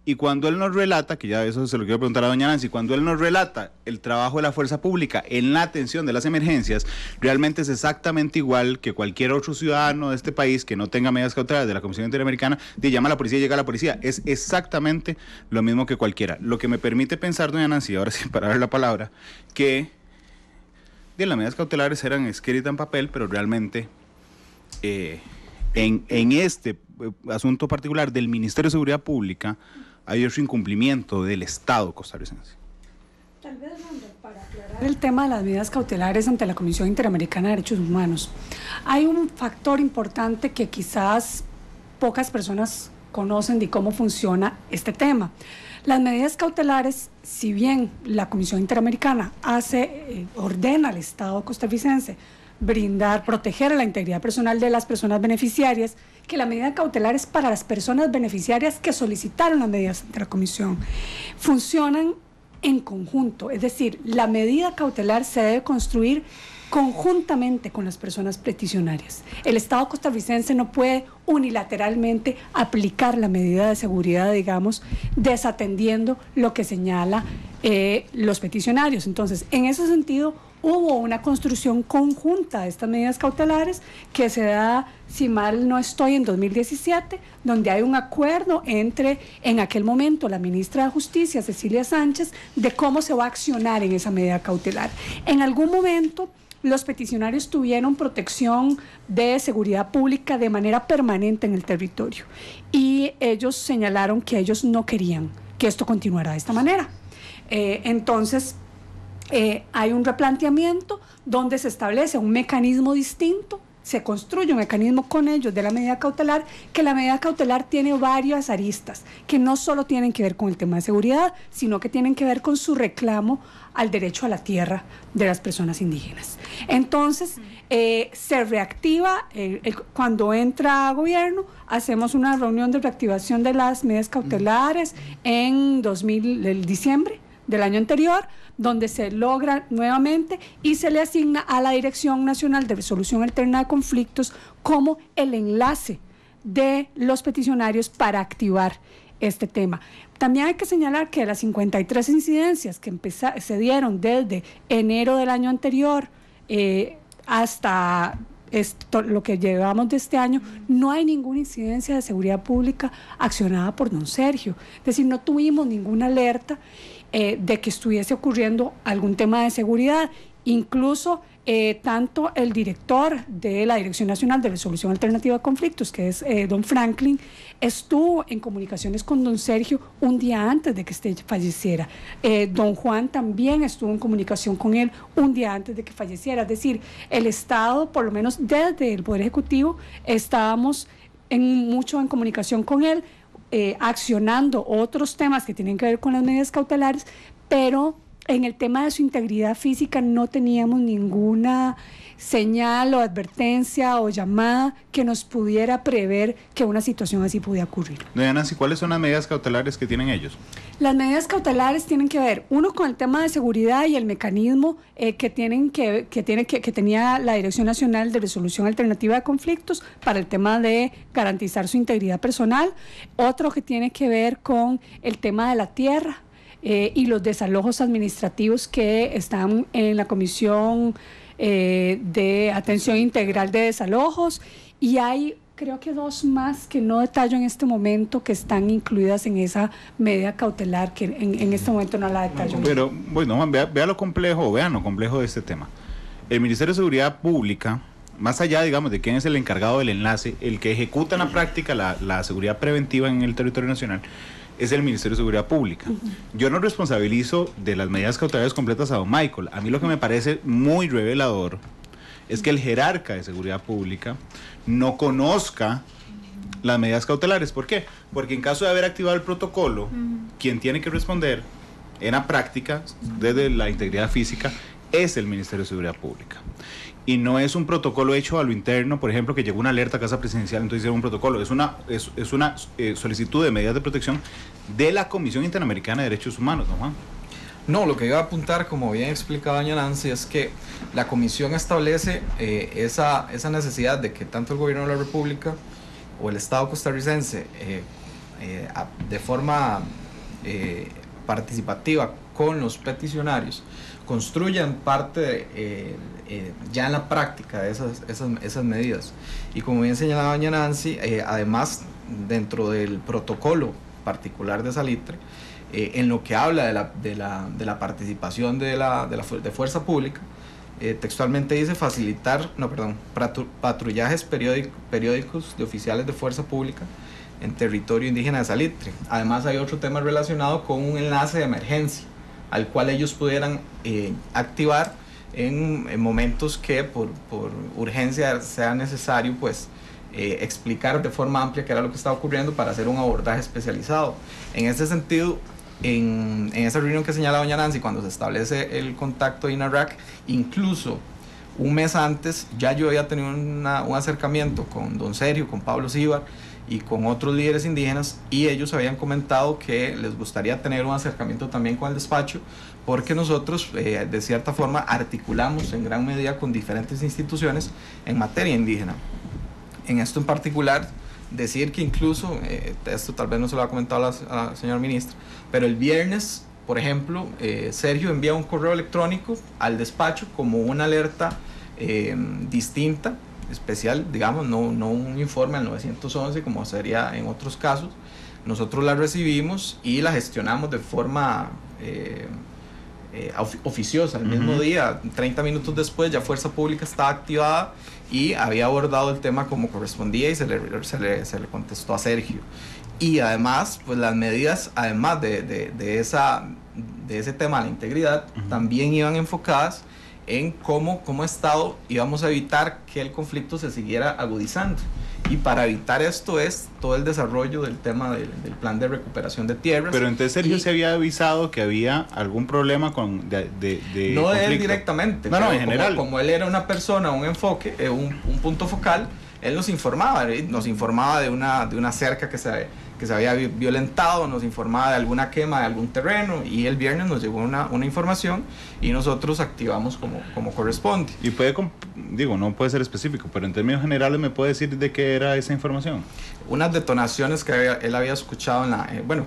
Y cuando él nos relata, que ya eso se lo quiero preguntar a doña Nancy, cuando él nos relata el trabajo de la fuerza pública en la atención de las emergencias, realmente es exactamente igual que cualquier otro ciudadano de este país que no tenga medidas cautelares de la Comisión Interamericana, de llama a la policía y llega a la policía. Es exactamente lo mismo que cualquiera. Lo que me permite pensar, doña Nancy, ahora sí, para dar la palabra, que las medidas cautelares eran escritas en papel, pero realmente en este asunto particular del Ministerio de Seguridad Pública hay otro incumplimiento del Estado costarricense. Tal vez, Randall, para aclarar el tema de las medidas cautelares ante la Comisión Interamericana de Derechos Humanos, hay un factor importante que quizás pocas personas conocen de cómo funciona este tema. Las medidas cautelares, si bien la Comisión Interamericana ordena al Estado costarricense proteger la integridad personal de las personas beneficiarias, que la medida cautelar es para las personas beneficiarias que solicitaron las medidas ante la Comisión, funcionan en conjunto, es decir, la medida cautelar se debe construir conjuntamente con las personas peticionarias. El Estado costarricense no puede unilateralmente aplicar la medida de seguridad, digamos, desatendiendo lo que señala los peticionarios. Entonces, en ese sentido, hubo una construcción conjunta de estas medidas cautelares que se da, si mal no estoy, en 2017, donde hay un acuerdo entre, en aquel momento, la ministra de Justicia, Cecilia Sánchez, de cómo se va a accionar en esa medida cautelar. En algún momento, los peticionarios tuvieron protección de seguridad pública de manera permanente en el territorio y ellos señalaron que ellos no querían que esto continuara de esta manera. Entonces, hay un replanteamiento donde se establece un mecanismo distinto, se construye un mecanismo con ellos de la medida cautelar, que la medida cautelar tiene varias aristas, que no solo tienen que ver con el tema de seguridad, sino que tienen que ver con su reclamo al derecho a la tierra de las personas indígenas. Entonces, se reactiva, cuando entra gobierno, hacemos una reunión de reactivación de las medidas cautelares en diciembre del año anterior, donde se logra nuevamente y se le asigna a la Dirección Nacional de Resolución Alterna de Conflictos como el enlace de los peticionarios para activar este tema. También hay que señalar que las 53 incidencias que se dieron desde enero del año anterior hasta lo que llevamos de este año, no hay ninguna incidencia de seguridad pública accionada por don Sergio. Es decir, no tuvimos ninguna alerta de que estuviese ocurriendo algún tema de seguridad. Incluso tanto el director de la Dirección Nacional de Resolución Alternativa de Conflictos, que es don Franklin, estuvo en comunicaciones con don Sergio un día antes de que este falleciera. Don Juan también estuvo en comunicación con él un día antes de que falleciera. Es decir, el Estado, por lo menos desde el Poder Ejecutivo, estábamos mucho en comunicación con él, accionando otros temas que tienen que ver con las medidas cautelares, pero en el tema de su integridad física no teníamos ninguna señal o advertencia o llamada que nos pudiera prever que una situación así podía ocurrir. Doña Nancy, ¿cuáles son las medidas cautelares que tienen ellos? Las medidas cautelares tienen que ver, uno, con el tema de seguridad y el mecanismo que tenía la Dirección Nacional de Resolución Alternativa de Conflictos para el tema de garantizar su integridad personal. Otro que tiene que ver con el tema de la tierra y los desalojos administrativos que están en la Comisión de Atención Integral de Desalojos, y hay creo que dos más que no detallo en este momento que están incluidas en esa medida cautelar que en este momento no la detallo. Pero bueno, vean lo complejo de este tema. El Ministerio de Seguridad Pública, más allá, digamos, de quién es el encargado del enlace, el que ejecuta en la práctica la seguridad preventiva en el territorio nacional, es el Ministerio de Seguridad Pública. Yo no responsabilizo de las medidas cautelares completas a don Michael. A mí lo que me parece muy revelador es que el jerarca de Seguridad Pública no conozca las medidas cautelares. ¿Por qué? Porque en caso de haber activado el protocolo, quien tiene que responder en la práctica, desde la integridad física, es el Ministerio de Seguridad Pública. Y no es un protocolo hecho a lo interno, por ejemplo, que llegó una alerta a Casa Presidencial, entonces hicieron un protocolo. Es una solicitud de medidas de protección de la Comisión Interamericana de Derechos Humanos, ¿no, Juan? No, lo que iba a apuntar, como bien explicaba doña Nancy, es que la Comisión establece esa necesidad de que tanto el Gobierno de la República o el Estado costarricense, de forma participativa con los peticionarios, construyan parte ya en la práctica de esas medidas. Y como bien señalaba doña Nancy, además dentro del protocolo particular de Salitre, en lo que habla de la participación de fuerza pública, textualmente dice patrullajes periódicos de oficiales de fuerza pública en territorio indígena de Salitre. Además hay otro tema relacionado con un enlace de emergencia al cual ellos pudieran activar en momentos que por urgencia sea necesario pues explicar de forma amplia qué era lo que estaba ocurriendo para hacer un abordaje especializado. En ese sentido, en esa reunión que señala doña Nancy, cuando se establece el contacto de INARAC, incluso un mes antes ya yo había tenido un acercamiento con don Sergio, con Pablo Cíbar y con otros líderes indígenas, y ellos habían comentado que les gustaría tener un acercamiento también con el despacho, porque nosotros de cierta forma articulamos en gran medida con diferentes instituciones en materia indígena. En esto en particular, decir que incluso, esto tal vez no se lo ha comentado a la señora ministra, pero el viernes, por ejemplo, Sergio envía un correo electrónico al despacho como una alerta distinta, especial, digamos, no un informe al 911 como sería en otros casos. Nosotros la recibimos y la gestionamos de forma oficiosa. El mismo día, 30 minutos después, ya Fuerza Pública estaba activada y había abordado el tema como correspondía y se le contestó a Sergio. Y además, pues las medidas, además de ese tema de la integridad, también iban enfocadas en cómo Estado íbamos a evitar que el conflicto se siguiera agudizando. Y para evitar esto es todo el desarrollo del tema del plan de recuperación de tierras. Pero entonces Sergio se había avisado que había algún problema no conflicto. Él directamente, no, en general. Como él era una persona, un enfoque, un punto focal, él nos informaba de una cerca que se había violentado, nos informaba de alguna quema de algún terreno, y el viernes nos llegó una información y nosotros activamos como corresponde. Y no puede ser específico, pero en términos generales me puede decir de qué era esa información. Unas detonaciones que él había escuchado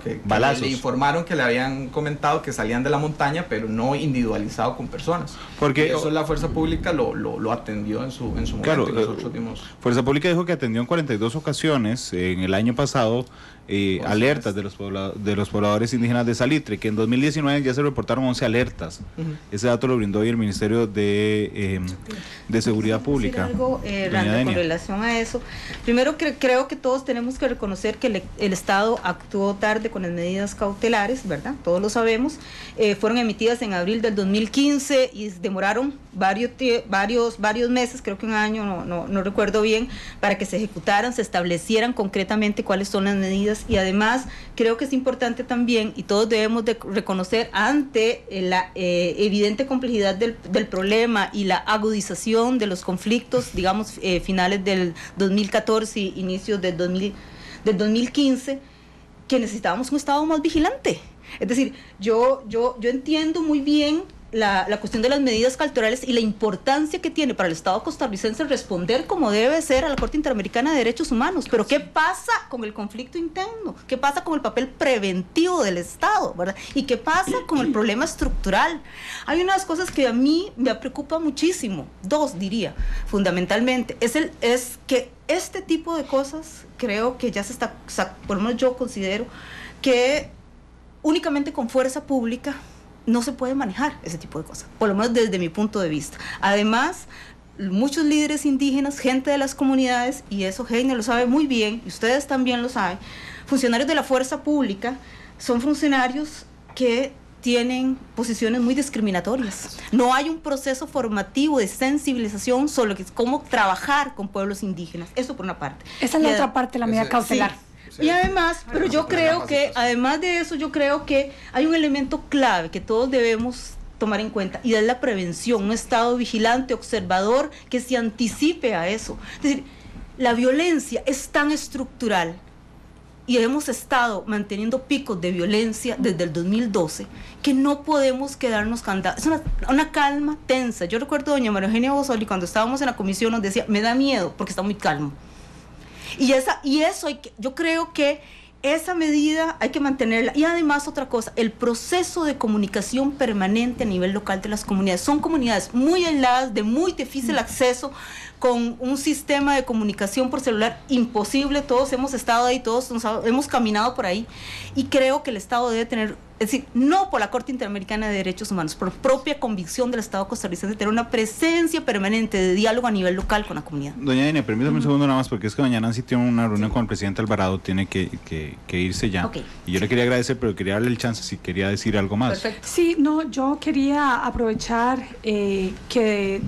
que le informaron que le habían comentado que salían de la montaña, pero no individualizado con personas. Porque eso la Fuerza Pública lo atendió en su momento. Claro, y nosotros dimos... Fuerza Pública dijo que atendió en 42 ocasiones en el año pasado alertas de los pobladores indígenas de Salitre, que en 2019 ya se reportaron 11 alertas. Ese dato lo brindó hoy el Ministerio de Seguridad Pública. Algo, Randa, con relación a eso. Primero, creo que todos tenemos que reconocer que el Estado actuó tarde con las medidas cautelares, ¿verdad? Todos lo sabemos. Fueron emitidas en abril del 2015 y demoraron varios meses, creo que un año, no recuerdo bien, para que se ejecutaran, se establecieran concretamente cuáles son las medidas. Y además creo que es importante también, y todos debemos de reconocer ante la evidente complejidad del problema y la agudización de los conflictos, digamos, finales del 2014 y inicios del 2015, que necesitábamos un Estado más vigilante. Es decir, yo entiendo muy bien la cuestión de las medidas cautelares y la importancia que tiene para el Estado costarricense responder como debe ser a la Corte Interamericana de Derechos Humanos. Pero ¿qué pasa con el conflicto interno? ¿Qué pasa con el papel preventivo del Estado, ¿verdad? ¿Y qué pasa con el problema estructural? Hay unas cosas que a mí me preocupan muchísimo, dos diría, fundamentalmente. Es que este tipo de cosas creo que ya se está, por lo menos yo considero que únicamente con fuerza pública no se puede manejar ese tipo de cosas, por lo menos desde mi punto de vista. Además, muchos líderes indígenas, gente de las comunidades, y eso Heiner lo sabe muy bien, y ustedes también lo saben, funcionarios de la fuerza pública son funcionarios que tienen posiciones muy discriminatorias. No hay un proceso formativo de sensibilización sobre cómo trabajar con pueblos indígenas. Eso por una parte. Esa es la otra parte, la medida cautelar. Sí. Y además, pero yo creo que, además de eso, yo creo que hay un elemento clave que todos debemos tomar en cuenta, y es la prevención, un Estado vigilante, observador, que se anticipe a eso. Es decir, la violencia es tan estructural y hemos estado manteniendo picos de violencia desde el 2012 que no podemos quedarnos callados. Es una calma tensa. Yo recuerdo a doña María Eugenia Bosoli, cuando estábamos en la comisión, nos decía, me da miedo porque está muy calmo. Y eso yo creo que esa medida hay que mantenerla. Y además otra cosa, el proceso de comunicación permanente a nivel local de las comunidades. Son comunidades muy aisladas, de muy difícil acceso, con un sistema de comunicación por celular imposible. Todos hemos estado ahí, todos hemos caminado por ahí, y creo que el Estado debe tener, es decir, no por la Corte Interamericana de Derechos Humanos, por propia convicción del Estado costarricense, tener una presencia permanente de diálogo a nivel local con la comunidad. Doña Denia, permítame un segundo nada más, porque es que doña Nancy tiene una reunión con el presidente Alvarado, tiene que irse ya. Okay. Y yo le quería agradecer, pero quería darle el chance si quería decir algo más. Perfecto. Sí, no, yo quería aprovechar que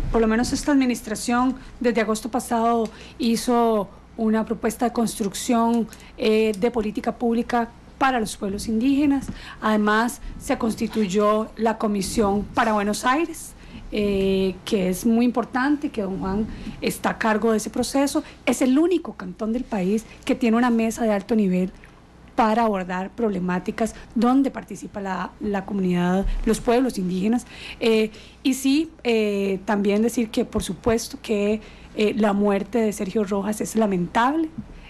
por lo menos esta administración desde agosto pasado hizo una propuesta de construcción de política pública para los pueblos indígenas. Además, se constituyó la Comisión para Buenos Aires, que es muy importante, que don Juan está a cargo de ese proceso. Es el único cantón del país que tiene una mesa de alto nivel para abordar problemáticas donde participa la comunidad, los pueblos indígenas. Y sí, también decir que por supuesto que la muerte de Sergio Rojas es lamentable,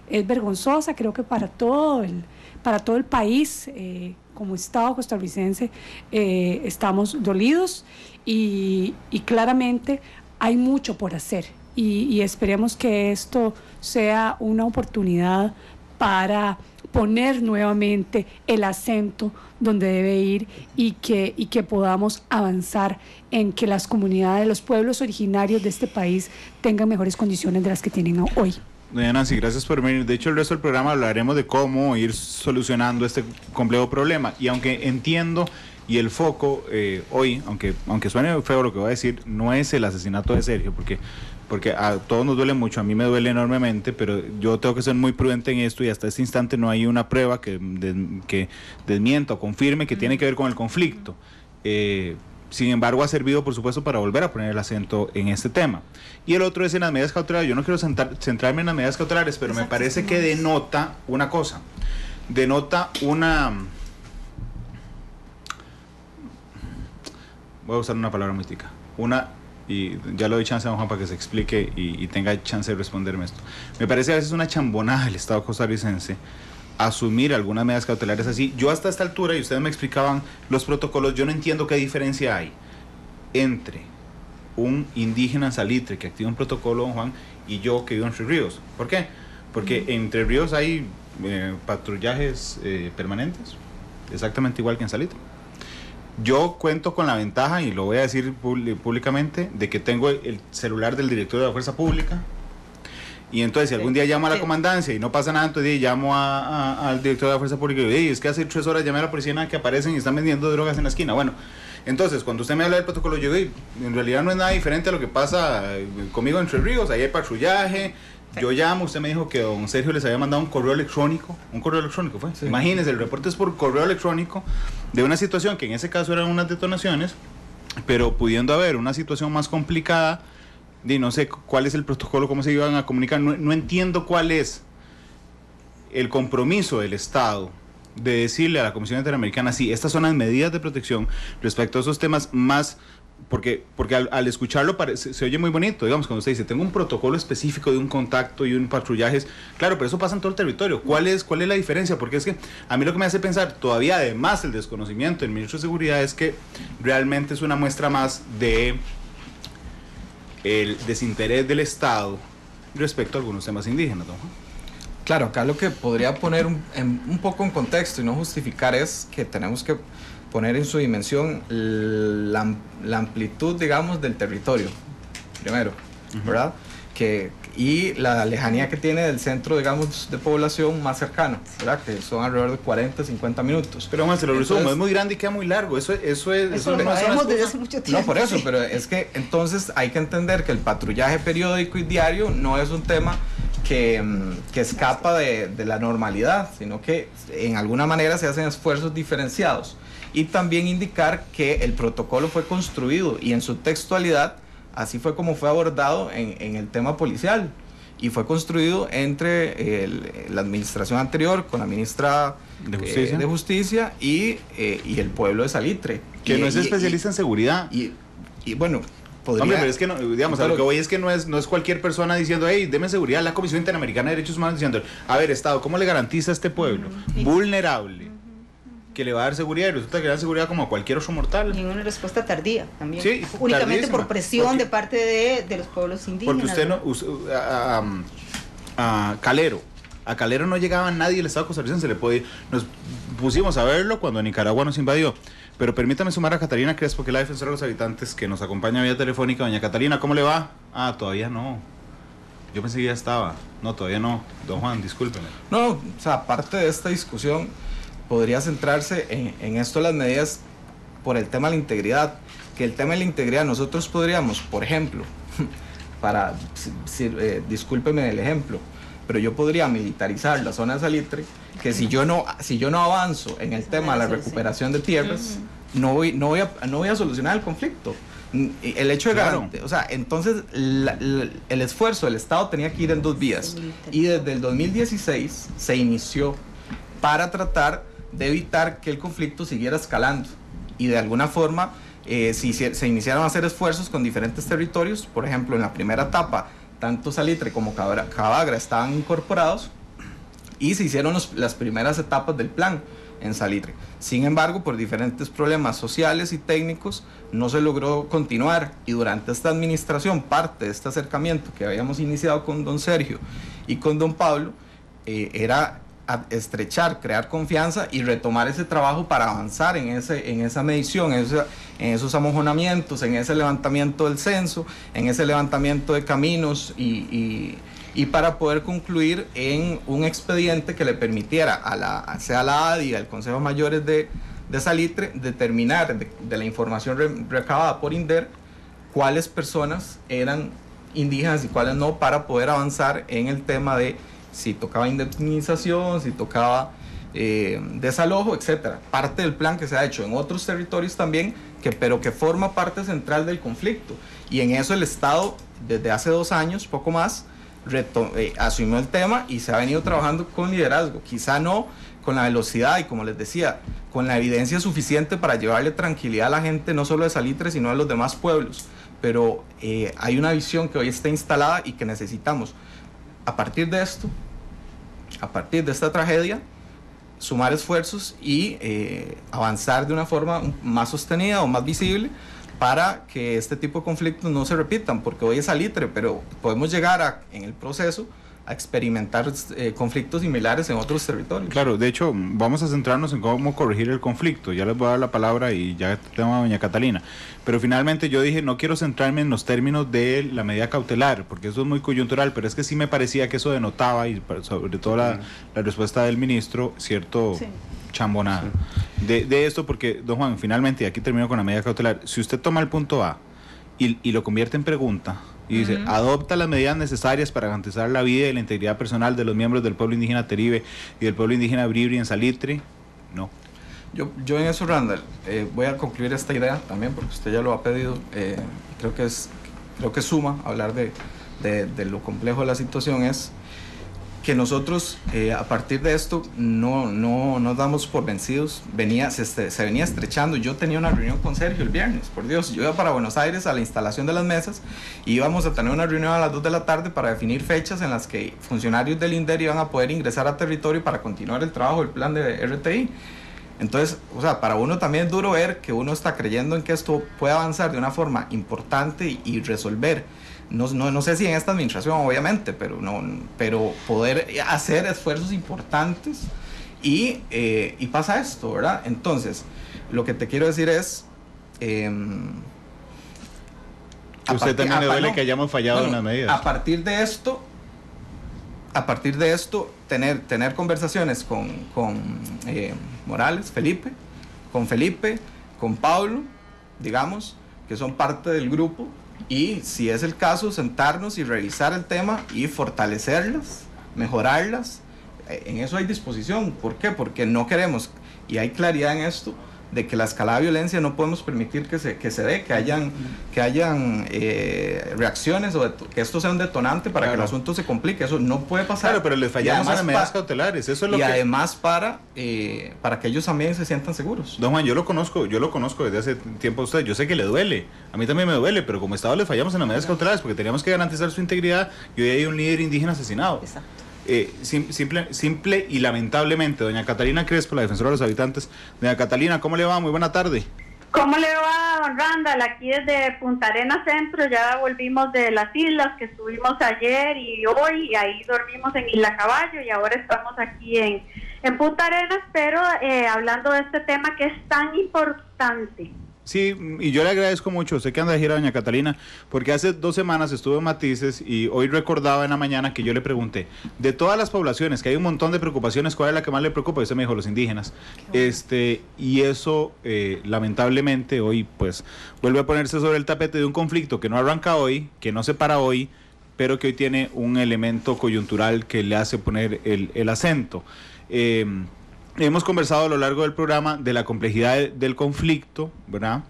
es vergonzosa, creo que para todo el país, como Estado costarricense, estamos dolidos y claramente hay mucho por hacer y esperemos que esto sea una oportunidad para poner nuevamente el acento donde debe ir y que podamos avanzar en que las comunidades, los pueblos originarios de este país tengan mejores condiciones de las que tienen hoy. Doña Nancy, gracias por venir. De hecho, el resto del programa hablaremos de cómo ir solucionando este complejo problema. Y aunque entiendo, y el foco hoy, aunque suene feo lo que voy a decir, no es el asesinato de Sergio, porque a todos nos duele mucho, a mí me duele enormemente, pero yo tengo que ser muy prudente en esto y hasta este instante no hay una prueba que desmienta o confirme que tiene que ver con el conflicto. Sin embargo, ha servido, por supuesto, para volver a poner el acento en este tema. Y el otro es en las medidas cautelares. Yo no quiero centrarme en las medidas cautelares, pero me parece que denota una cosa. Denota una... Voy a usar una palabra muy tica. Y ya le doy chance a don Juan para que se explique y tenga chance de responderme esto. Me parece a veces una chambonada del Estado costarricense asumir algunas medidas cautelares así. Yo hasta esta altura, y ustedes me explicaban los protocolos, yo no entiendo qué diferencia hay entre un indígena en Salitre que activa un protocolo, don Juan, y yo que vivo en Entre Ríos. ¿Por qué? Porque en Entre Ríos hay patrullajes permanentes, exactamente igual que en Salitre. Yo cuento con la ventaja, y lo voy a decir públicamente, de que tengo el celular del director de la Fuerza Pública. Y entonces, si algún día llamo a la comandancia y no pasa nada, entonces llamo al director de la Fuerza Pública y digo, es que hace 3 horas llamé a la policía que aparecen y están vendiendo drogas en la esquina. Bueno, entonces, cuando usted me habla del protocolo, yo digo, en realidad no es nada diferente a lo que pasa conmigo en Entre Ríos. Ahí hay patrullaje. Yo llamo, usted me dijo que don Sergio les había mandado un correo electrónico fue. Sí. Imagínense, el reporte es por correo electrónico de una situación que en ese caso eran unas detonaciones, pero pudiendo haber una situación más complicada, y no sé cuál es el protocolo, cómo se iban a comunicar, no entiendo cuál es el compromiso del Estado de decirle a la Comisión Interamericana, sí, estas son las medidas de protección respecto a esos temas más... Porque al escucharlo se oye muy bonito, digamos, cuando usted dice, tengo un protocolo específico de un contacto y un patrullaje, claro, pero eso pasa en todo el territorio. ¿Cuál es la diferencia? Porque es que a mí lo que me hace pensar, todavía además el desconocimiento del ministro de Seguridad, es que realmente es una muestra más de el desinterés del Estado respecto a algunos temas indígenas, ¿no? Claro, acá lo que podría poner un poco en contexto y no justificar es que tenemos que poner en su dimensión la amplitud, digamos, del territorio, primero, ¿verdad? Y la lejanía que tiene del centro, digamos, de población más cercano, ¿verdad? Que son alrededor de 40, 50 minutos. Pero más se lo resumo, es muy grande y queda muy largo, eso lo sabemos desde hace mucho tiempo. No, por eso, pero es que entonces hay que entender que el patrullaje periódico y diario no es un tema que escapa de la normalidad, sino que en alguna manera se hacen esfuerzos diferenciados. Y también indicar que el protocolo fue construido y en su textualidad así fue como fue abordado en el tema policial y fue construido entre la administración anterior con la ministra de Justicia y el pueblo de Salitre. Que no es especialista en seguridad. Y bueno, podría... Hombre, pero es que no, digamos, a lo que voy es que no es cualquier persona diciendo, hey, deme seguridad, la Comisión Interamericana de Derechos Humanos diciendo, a ver, Estado, ¿cómo le garantiza a este pueblo vulnerable que le va a dar seguridad y resulta que le da seguridad como a cualquier otro mortal. Y una respuesta tardía también. Sí, únicamente tardísima, por presión de parte de los pueblos indígenas. Porque usted no... a Calero no llegaba nadie del Estado costarricense, nos pusimos a verlo cuando Nicaragua nos invadió. Pero permítame sumar a Catalina Crespo, que es la defensora de los habitantes, que nos acompaña vía telefónica. Doña Catalina, ¿cómo le va? Todavía no. Yo pensé que ya estaba. No, todavía no. Don Juan, discúlpeme. No, o sea, parte de esta discusión podría centrarse en esto de las medidas por el tema de la integridad. Que el tema de la integridad nosotros podríamos, por ejemplo, discúlpeme el ejemplo, pero yo podría militarizar la zona de Salitre, que si yo no avanzo en el tema de la recuperación de tierras, no voy a solucionar el conflicto. El hecho de garantizar, o sea, entonces el esfuerzo del Estado tenía que ir en dos vías, y desde el 2016 se inició para tratar de evitar que el conflicto siguiera escalando, y de alguna forma se iniciaron a hacer esfuerzos con diferentes territorios. Por ejemplo, en la primera etapa tanto Salitre como Cabagra estaban incorporados y se hicieron las primeras etapas del plan en Salitre. Sin embargo, por diferentes problemas sociales y técnicos no se logró continuar, y durante esta administración parte de este acercamiento que habíamos iniciado con don Sergio y con don Pablo era estrechar, crear confianza y retomar ese trabajo para avanzar en esa medición, en esos amojonamientos, en ese levantamiento del censo, en ese levantamiento de caminos y para poder concluir en un expediente que le permitiera sea la ADI, al Consejo de Mayores de Salitre, determinar de la información recabada por INDER cuáles personas eran indígenas y cuáles no, para poder avanzar en el tema de si tocaba indemnización, si tocaba desalojo, etcétera. Parte del plan que se ha hecho en otros territorios también, pero que forma parte central del conflicto. Y en eso el Estado, desde hace 2 años, poco más, asumió el tema y se ha venido trabajando con liderazgo. Quizá no con la velocidad y, como les decía, con la evidencia suficiente para llevarle tranquilidad a la gente, no solo de Salitre, sino de los demás pueblos. Pero hay una visión que hoy está instalada y que necesitamos, a partir de esto, a partir de esta tragedia, sumar esfuerzos y avanzar de una forma más sostenida o más visible para que este tipo de conflictos no se repitan, porque hoy es Salitre, pero podemos llegar en el proceso a experimentar conflictos similares en otros territorios. Claro, de hecho, vamos a centrarnos en cómo corregir el conflicto. Ya les voy a dar la palabra y ya tengo a doña Catalina. Pero finalmente yo dije, no quiero centrarme en los términos de la medida cautelar, porque eso es muy coyuntural, pero es que sí me parecía que eso denotaba, y sobre todo la respuesta del ministro, cierto chambonada de esto, porque, don Juan, finalmente, y aquí termino con la medida cautelar, si usted toma el punto A y lo convierte en pregunta, y dice, adopta las medidas necesarias para garantizar la vida y la integridad personal de los miembros del pueblo indígena Teribe y del pueblo indígena Bribri en Salitre, no. Yo en eso, Randall, voy a concluir esta idea también, porque usted ya lo ha pedido. Creo que suma hablar de lo complejo de la situación, es que nosotros a partir de esto no nos damos por vencidos. Se venía estrechando. Yo tenía una reunión con Sergio el viernes, por Dios. Yo iba para Buenos Aires a la instalación de las mesas y íbamos a tener una reunión a las 2 de la tarde para definir fechas en las que funcionarios del INDER iban a poder ingresar a territorio para continuar el trabajo del plan de RTI. Entonces, o sea, para uno también es duro ver que uno está creyendo en que esto puede avanzar de una forma importante y resolver. No sé si en esta administración, obviamente, pero poder hacer esfuerzos importantes y pasa esto, ¿verdad? Entonces, lo que te quiero decir es... usted también le duele que hayamos fallado en las medidas. A partir de esto, tener conversaciones con Morales, con Pablo, digamos, que son parte del grupo, y si es el caso, sentarnos y revisar el tema y fortalecerlas, mejorarlas. En eso hay disposición. ¿Por qué? Porque no queremos, y hay claridad en esto, de que la escalada de violencia no podemos permitir que se dé, que hayan reacciones o que esto sea un detonante para que el asunto se complique. Eso no puede pasar. Claro, pero le fallamos a las medidas cautelares. Eso es lo además para que ellos también se sientan seguros. Don Juan, yo lo conozco desde hace tiempo a usted. Yo sé que le duele. A mí también me duele, pero como Estado le fallamos en las medidas cautelares porque teníamos que garantizar su integridad y hoy hay un líder indígena asesinado. Exacto. simple y lamentablemente, doña Catalina Crespo, la defensora de los habitantes. Doña Catalina, ¿cómo le va? Muy buena tarde. ¿Cómo le va, don Randall? Aquí desde Punta Arenas Centro, ya volvimos de las islas que estuvimos ayer y hoy, y ahí dormimos en Isla Caballo, y ahora estamos aquí en Punta Arenas, pero hablando de este tema que es tan importante. Sí, y yo le agradezco mucho, sé que anda de gira doña Catalina, porque hace 2 semanas estuve en Matices y hoy recordaba en la mañana que yo le pregunté, de todas las poblaciones, que hay un montón de preocupaciones, ¿cuál es la que más le preocupa? Y usted me dijo, los indígenas. Y eso, lamentablemente, hoy pues vuelve a ponerse sobre el tapete de un conflicto que no arranca hoy, que no se para hoy, pero que hoy tiene un elemento coyuntural que le hace poner el acento. Hemos conversado a lo largo del programa de la complejidad del conflicto, ¿verdad?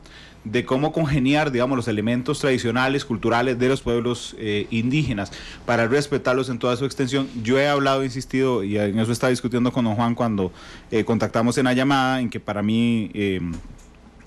De cómo congeniar, digamos, los elementos tradicionales, culturales de los pueblos indígenas para respetarlos en toda su extensión. Yo he hablado, insistido, y en eso estaba discutiendo con don Juan cuando contactamos en la llamada, en que para mí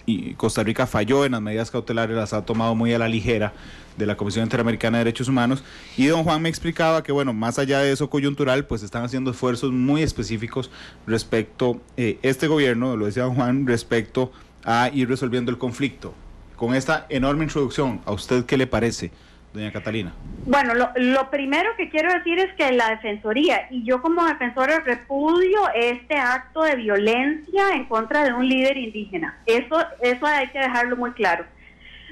y Costa Rica falló en las medidas cautelares, las ha tomado muy a la ligera de la Comisión Interamericana de Derechos Humanos, y don Juan me explicaba que, bueno, más allá de eso coyuntural, pues están haciendo esfuerzos muy específicos respecto, este gobierno, lo decía don Juan, respecto a ir resolviendo el conflicto. Con esta enorme introducción, ¿a usted qué le parece, doña Catalina? Bueno, lo primero que quiero decir es que la Defensoría, y yo como defensora repudio este acto de violencia en contra de un líder indígena. Eso hay que dejarlo muy claro.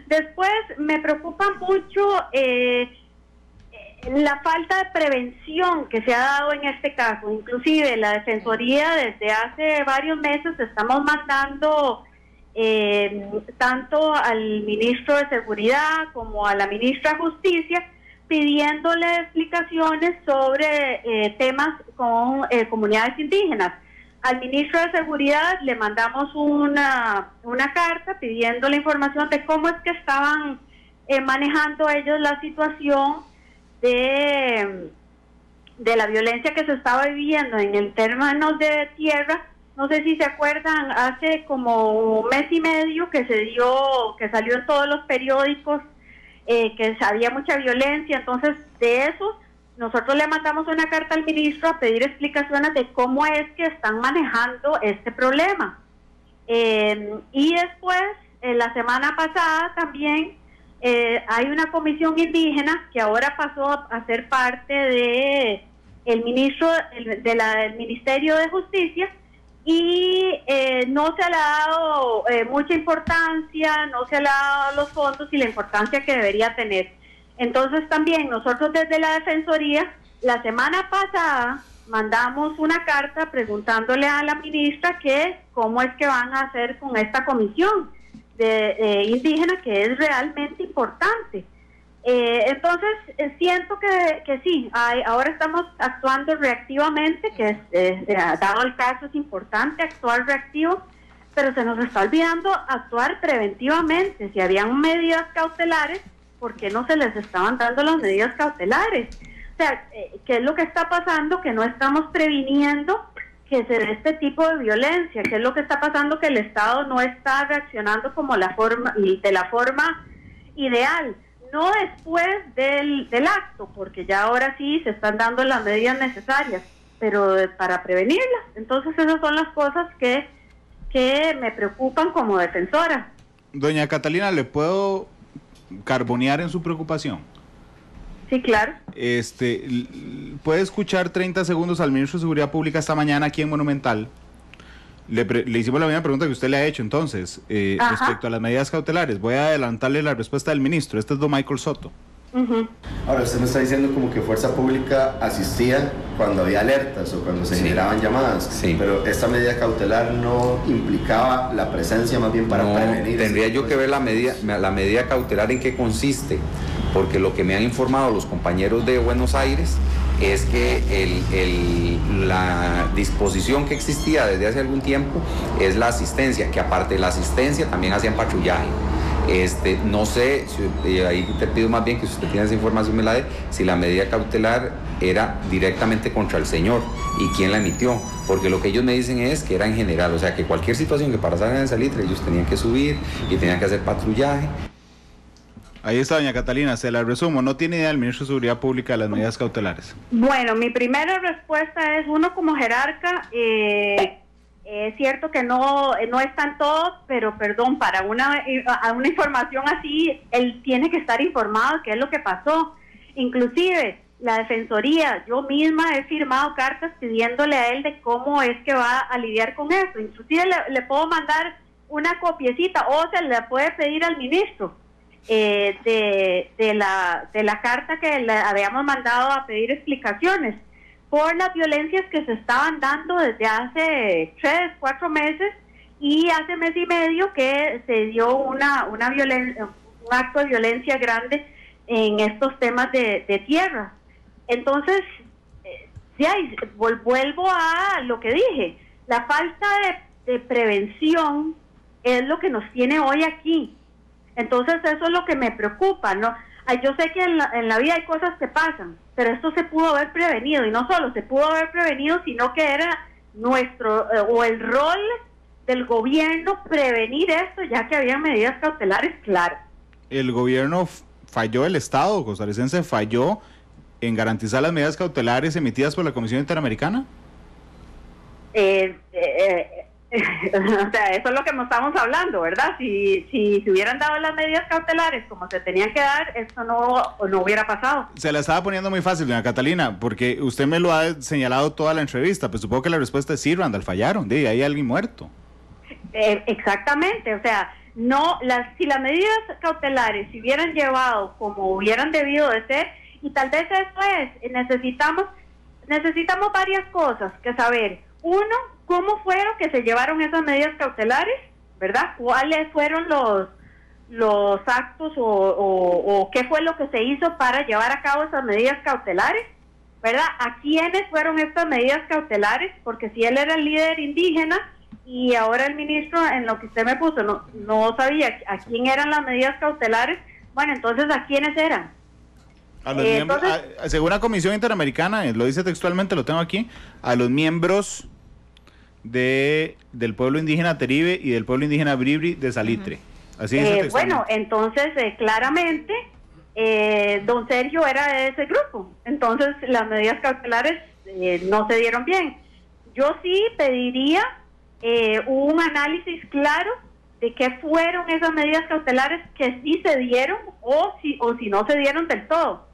Después, me preocupa mucho la falta de prevención que se ha dado en este caso. Inclusive la Defensoría desde hace varios meses estamos mandando tanto al ministro de Seguridad como a la ministra de Justicia pidiéndole explicaciones sobre temas con comunidades indígenas. Al ministro de Seguridad le mandamos una carta pidiendo la información de cómo es que estaban manejando ellos la situación de la violencia que se estaba viviendo en el términos de tierra. No sé si se acuerdan, hace como 1 mes y medio que salió en todos los periódicos que había mucha violencia. Entonces, de eso nosotros le mandamos una carta al ministro a pedir explicaciones de cómo es que están manejando este problema. Y después, la semana pasada también, hay una comisión indígena que ahora pasó a ser parte de el ministro del Ministerio de Justicia, y no se le ha dado mucha importancia, no se le ha dado los fondos y la importancia que debería tener. Entonces también nosotros desde la Defensoría, la semana pasada mandamos una carta preguntándole a la ministra que cómo es que van a hacer con esta comisión de indígena, que es realmente importante. Entonces siento que sí, ahora estamos actuando reactivamente, que dado el caso es importante actuar reactivo, pero se nos está olvidando actuar preventivamente. Si habían medidas cautelares, ¿por qué no se les estaban dando las medidas cautelares? O sea, ¿qué es lo que está pasando? Que no estamos previniendo que se dé este tipo de violencia. ¿Qué es lo que está pasando? Que el Estado no está reaccionando de la forma ideal. No después del acto, porque ya ahora sí se están dando las medidas necesarias, pero para prevenirlas. Entonces esas son las cosas que me preocupan como defensora. Doña Catalina, ¿le puedo carbonear en su preocupación? Sí, claro. ¿Puede escuchar 30 segundos al ministro de Seguridad Pública esta mañana aquí en Monumental? Le hicimos la misma pregunta que usted le ha hecho entonces, respecto a las medidas cautelares. Voy a adelantarle la respuesta del ministro. Este es don Michael Soto. Ahora, usted me está diciendo como que Fuerza Pública asistía cuando había alertas o cuando se generaban llamadas, pero esta medida cautelar no implicaba la presencia, más bien para prevenir. Tendría yo que ver la medida cautelar en qué consiste, porque lo que me han informado los compañeros de Buenos Aires es que la disposición que existía desde hace algún tiempo es la asistencia, que aparte de la asistencia también hacían patrullaje. No sé, ahí te pido más bien que si usted tiene esa información me la dé, si la medida cautelar era directamente contra el señor y quién la emitió, porque lo que ellos me dicen es que era en general, o sea que cualquier situación que pasara en el salitre ellos tenían que subir y tenían que hacer patrullaje. Ahí está, doña Catalina, se la resumo. No tiene idea el ministro de Seguridad Pública de las medidas cautelares. Bueno, mi primera respuesta es, uno como jerarca, es cierto que no están todos, pero perdón, para una información así, él tiene que estar informado de qué es lo que pasó. Inclusive, la Defensoría, yo misma he firmado cartas pidiéndole a él de cómo es que va a lidiar con eso. Inclusive le puedo mandar una copiecita o se le puede pedir al ministro de la carta que le habíamos mandado a pedir explicaciones por las violencias que se estaban dando desde hace 3, 4 meses y hace mes y medio que se dio un acto de violencia grande en estos temas de tierra. Entonces, vuelvo a lo que dije, la falta de prevención es lo que nos tiene hoy aquí. Entonces eso es lo que me preocupa, ¿no? Yo sé que en la vida hay cosas que pasan, pero esto se pudo haber prevenido, y no solo se pudo haber prevenido, sino que era o el rol del gobierno prevenir esto, ya que había medidas cautelares claras. El gobierno falló, el Estado costarricense falló en garantizar las medidas cautelares emitidas por la Comisión Interamericana. O sea, eso es lo que estamos hablando, ¿verdad? Si se hubieran dado las medidas cautelares como se tenían que dar, esto no hubiera pasado. Se la estaba poniendo muy fácil, doña Catalina, porque usted me lo ha señalado toda la entrevista, pues supongo que la respuesta es sí, Randall, fallaron, hay alguien muerto. Exactamente, o sea, si las medidas cautelares se hubieran llevado como hubieran debido de ser, y tal vez eso es, necesitamos varias cosas que saber. Uno, ¿cómo fueron que se llevaron esas medidas cautelares? ¿Verdad? ¿Cuáles fueron los actos o qué fue lo que se hizo para llevar a cabo esas medidas cautelares? ¿Verdad? ¿A quiénes fueron estas medidas cautelares? Porque si él era el líder indígena y ahora el ministro, en lo que usted me puso, no sabía a quién eran las medidas cautelares, bueno, entonces ¿a quiénes eran? A los miembros, según la Comisión Interamericana, lo dice textualmente, lo tengo aquí, a los miembros del pueblo indígena Teribe y del pueblo indígena Bribri de Salitre. Así dice textualmente. Bueno, entonces claramente don Sergio era de ese grupo, entonces las medidas cautelares no se dieron bien. Yo sí pediría un análisis claro de qué fueron esas medidas cautelares que sí se dieron o si no se dieron del todo.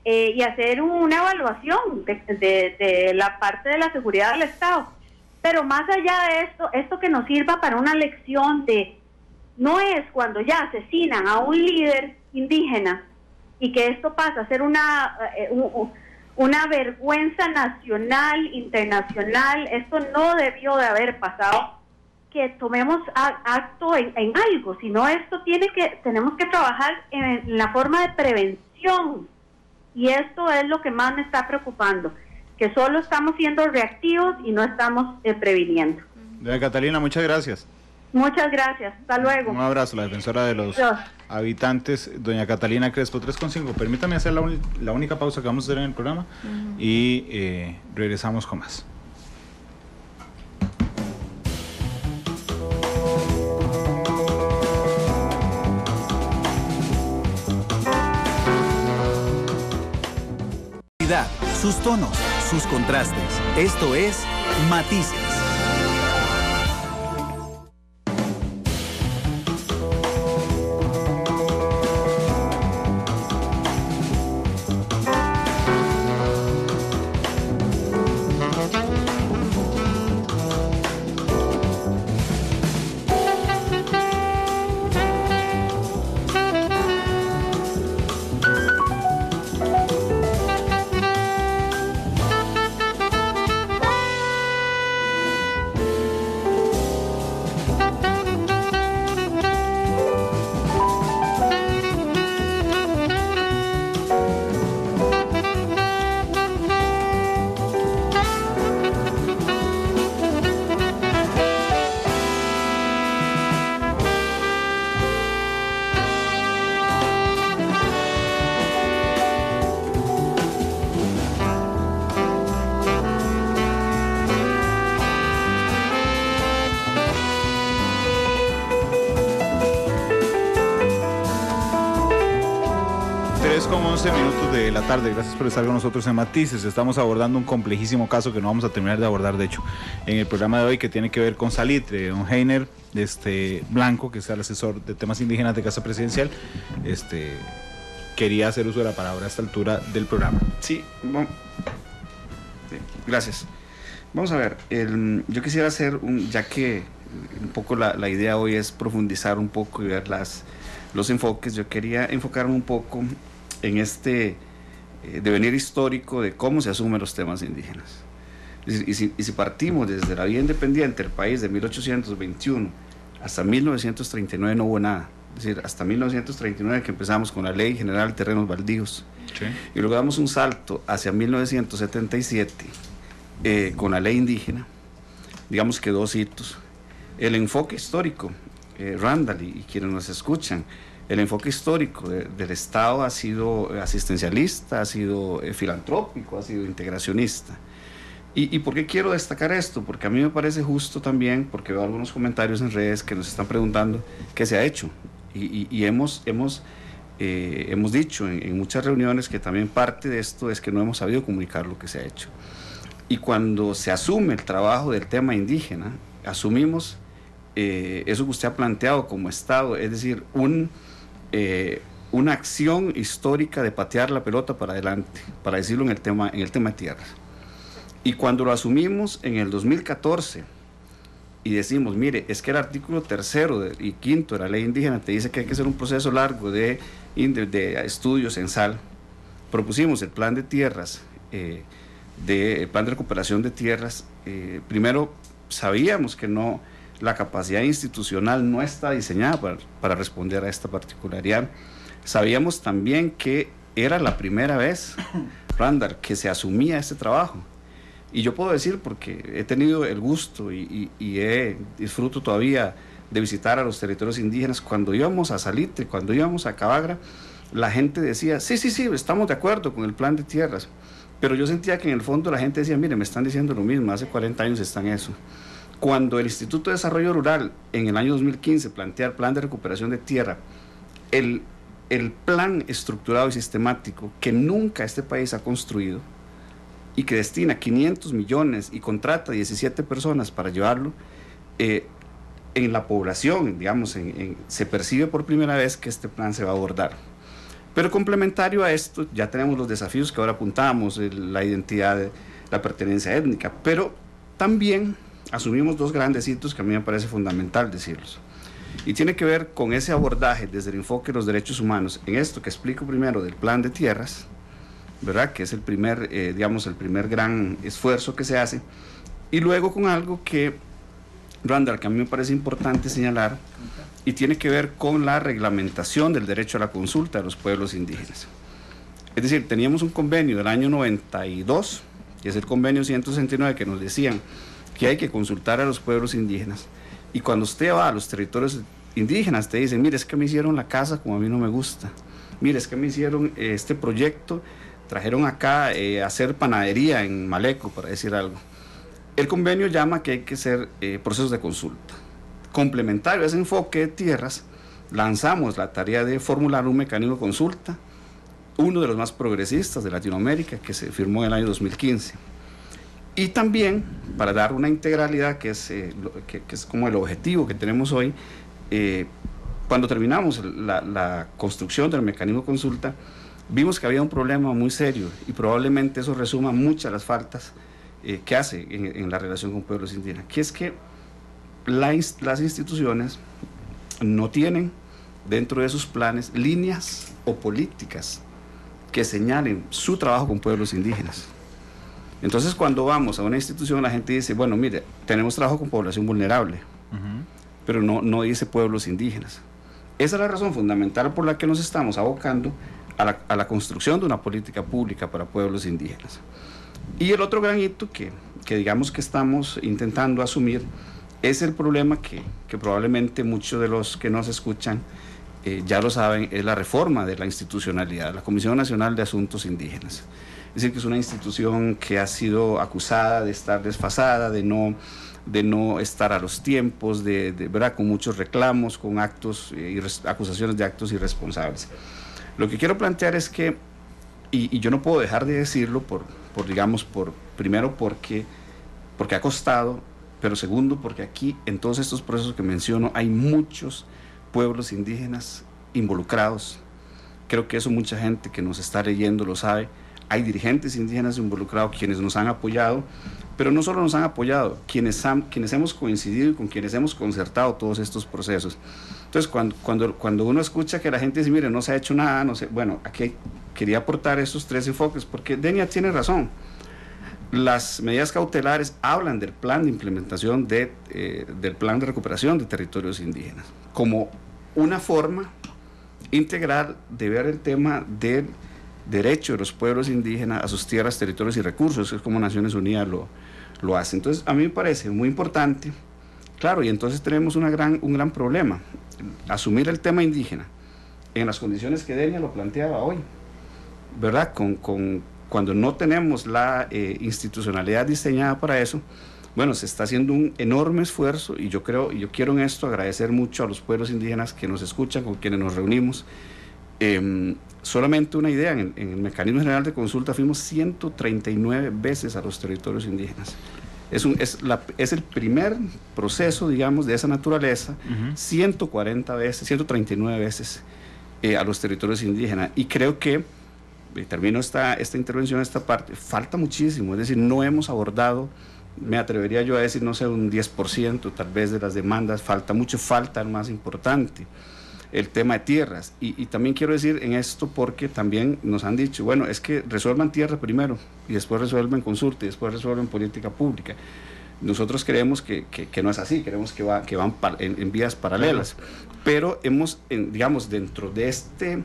Y hacer una evaluación de la parte de la seguridad del Estado. Pero más allá de esto que nos sirva para una lección no es cuando ya asesinan a un líder indígena y que esto pasa a ser una vergüenza nacional, internacional, esto no debió de haber pasado, que tomemos acto en algo, sino tenemos que trabajar en la forma de prevención. Y esto es lo que más me está preocupando, que solo estamos siendo reactivos y no estamos previniendo. Doña Catalina, muchas gracias. Muchas gracias, hasta luego. Un abrazo, la defensora de los habitantes, doña Catalina Crespo, 3:5. Permítame hacer la única pausa que vamos a hacer en el programa y regresamos con más. Sus tonos, sus contrastes. Esto es Matices. 14 minutos de la tarde. Gracias por estar con nosotros en Matices. Estamos abordando un complejísimo caso que no vamos a terminar de abordar, de hecho, en el programa de hoy, que tiene que ver con Salitre. Don Heiner Blanco, que es el asesor de temas indígenas de Casa Presidencial, quería hacer uso de la palabra a esta altura del programa. Sí, gracias. Vamos a ver, yo quisiera hacer, ya que un poco la idea hoy es profundizar un poco y ver los enfoques, yo quería enfocarme un poco en devenir histórico de cómo se asumen los temas indígenas. Y si partimos desde la vía independiente del país de 1821 hasta 1939 no hubo nada. Es decir, hasta 1939 que empezamos con la Ley General de Terrenos Baldíos. Sí. Y luego damos un salto hacia 1977 con la Ley Indígena. Digamos que 2 hitos. El enfoque histórico, Randall y quienes nos escuchan, el enfoque histórico del Estado ha sido asistencialista, ha sido filantrópico, ha sido integracionista. ¿Y por qué quiero destacar esto? Porque a mí me parece justo también, porque veo algunos comentarios en redes que nos están preguntando qué se ha hecho. Y hemos dicho en muchas reuniones que también parte de esto es que no hemos sabido comunicar lo que se ha hecho. Y cuando se asume el trabajo del tema indígena, asumimos eso que usted ha planteado como Estado, es decir, una acción histórica de patear la pelota para adelante, para decirlo en el tema de tierras. Y cuando lo asumimos en el 2014 y decimos, mire, es que el artículo 3º y 5º de la ley indígena te dice que hay que hacer un proceso largo de estudios en sal, propusimos el plan de tierras, el plan de recuperación de tierras. Primero sabíamos que la capacidad institucional no está diseñada para responder a esta particularidad. Sabíamos también que era la primera vez, Randall, que se asumía este trabajo. Y yo puedo decir, porque he tenido el gusto y disfruto todavía de visitar a los territorios indígenas, cuando íbamos a Salitre, cuando íbamos a Cabagra, la gente decía, sí, estamos de acuerdo con el plan de tierras, pero yo sentía que en el fondo la gente decía, mire, me están diciendo lo mismo, hace 40 años están eso. Cuando el Instituto de Desarrollo Rural en el año 2015 plantea el plan de recuperación de tierra, el plan estructurado y sistemático que nunca este país ha construido, y que destina 500 millones y contrata 17 personas para llevarlo, en la población, digamos, se percibe por primera vez que este plan se va a abordar. Pero complementario a esto, ya tenemos los desafíos que ahora apuntamos, la identidad, la pertenencia étnica, pero también asumimos 2 grandes hitos que a mí me parece fundamental decirlos. Y tiene que ver con ese abordaje desde el enfoque de los derechos humanos, en esto que explico primero del plan de tierras, ¿verdad? Que es el primer gran esfuerzo que se hace, y luego con algo que, Randall, que a mí me parece importante señalar, y tiene que ver con la reglamentación del derecho a la consulta de los pueblos indígenas. Es decir, teníamos un convenio del año 92, que es el convenio 169, que nos decían que hay que consultar a los pueblos indígenas, y cuando usted va a los territorios indígenas te dicen, mire, es que me hicieron la casa como a mí no me gusta, mire, es que me hicieron este proyecto, trajeron acá a hacer panadería en Maleco, para decir algo. El convenio llama que hay que hacer procesos de consulta. Complementario a ese enfoque de tierras, lanzamos la tarea de formular un mecanismo de consulta, uno de los más progresistas de Latinoamérica, que se firmó en el año 2015. Y también, para dar una integralidad, que es como el objetivo que tenemos hoy, cuando terminamos la construcción del mecanismo de consulta, vimos que había un problema muy serio y probablemente eso resuma muchas de las faltas que hace en la relación con pueblos indígenas, que es que las instituciones no tienen dentro de sus planes líneas o políticas que señalen su trabajo con pueblos indígenas. Entonces, cuando vamos a una institución, la gente dice, bueno, mire, tenemos trabajo con población vulnerable, pero no dice pueblos indígenas. Esa es la razón fundamental por la que nos estamos abocando a la construcción de una política pública para pueblos indígenas. Y el otro gran hito que digamos que estamos intentando asumir es el problema que probablemente muchos de los que nos escuchan ya lo saben, es la reforma de la institucionalidad, la Comisión Nacional de Asuntos Indígenas. Es decir, que es una institución que ha sido acusada de estar desfasada, de no estar a los tiempos, ¿verdad? Con muchos reclamos, con actos, acusaciones de actos irresponsables. Lo que quiero plantear es que Y yo no puedo dejar de decirlo primero porque ha costado, pero segundo porque aquí en todos estos procesos que menciono hay muchos pueblos indígenas involucrados. Creo que eso mucha gente que nos está leyendo lo sabe. Hay dirigentes indígenas involucrados, quienes nos han apoyado, pero no solo nos han apoyado, quienes hemos coincidido y con quienes hemos concertado todos estos procesos. Entonces, cuando uno escucha que la gente dice, mire, no se ha hecho nada, no sé, bueno, aquí quería aportar estos 3 enfoques, porque Denia tiene razón. Las medidas cautelares hablan del plan de implementación del plan de recuperación de territorios indígenas, como una forma integral de ver el tema del derecho de los pueblos indígenas a sus tierras, territorios y recursos, es como Naciones Unidas lo hace. Entonces, a mí me parece muy importante, claro, y entonces tenemos un gran problema, asumir el tema indígena en las condiciones que Denia lo planteaba hoy, ¿verdad? Cuando no tenemos la institucionalidad diseñada para eso. Bueno, se está haciendo un enorme esfuerzo y yo quiero en esto agradecer mucho a los pueblos indígenas que nos escuchan, con quienes nos reunimos. Solamente una idea, en el Mecanismo General de Consulta fuimos 139 veces a los territorios indígenas. Es el primer proceso, digamos, de esa naturaleza, 139 veces a los territorios indígenas. Y creo que, termino esta intervención, esta parte, falta muchísimo, es decir, no hemos abordado, me atrevería yo a decir, no sé, un 10% tal vez de las demandas, falta mucho, falta el más importante, el tema de tierras. Y también quiero decir en esto, porque también nos han dicho, bueno, es que resuelvan tierra primero, y después resuelven consulta, y después resuelven política pública. Nosotros creemos que no es así, creemos que van en vías paralelas, pero digamos, dentro de este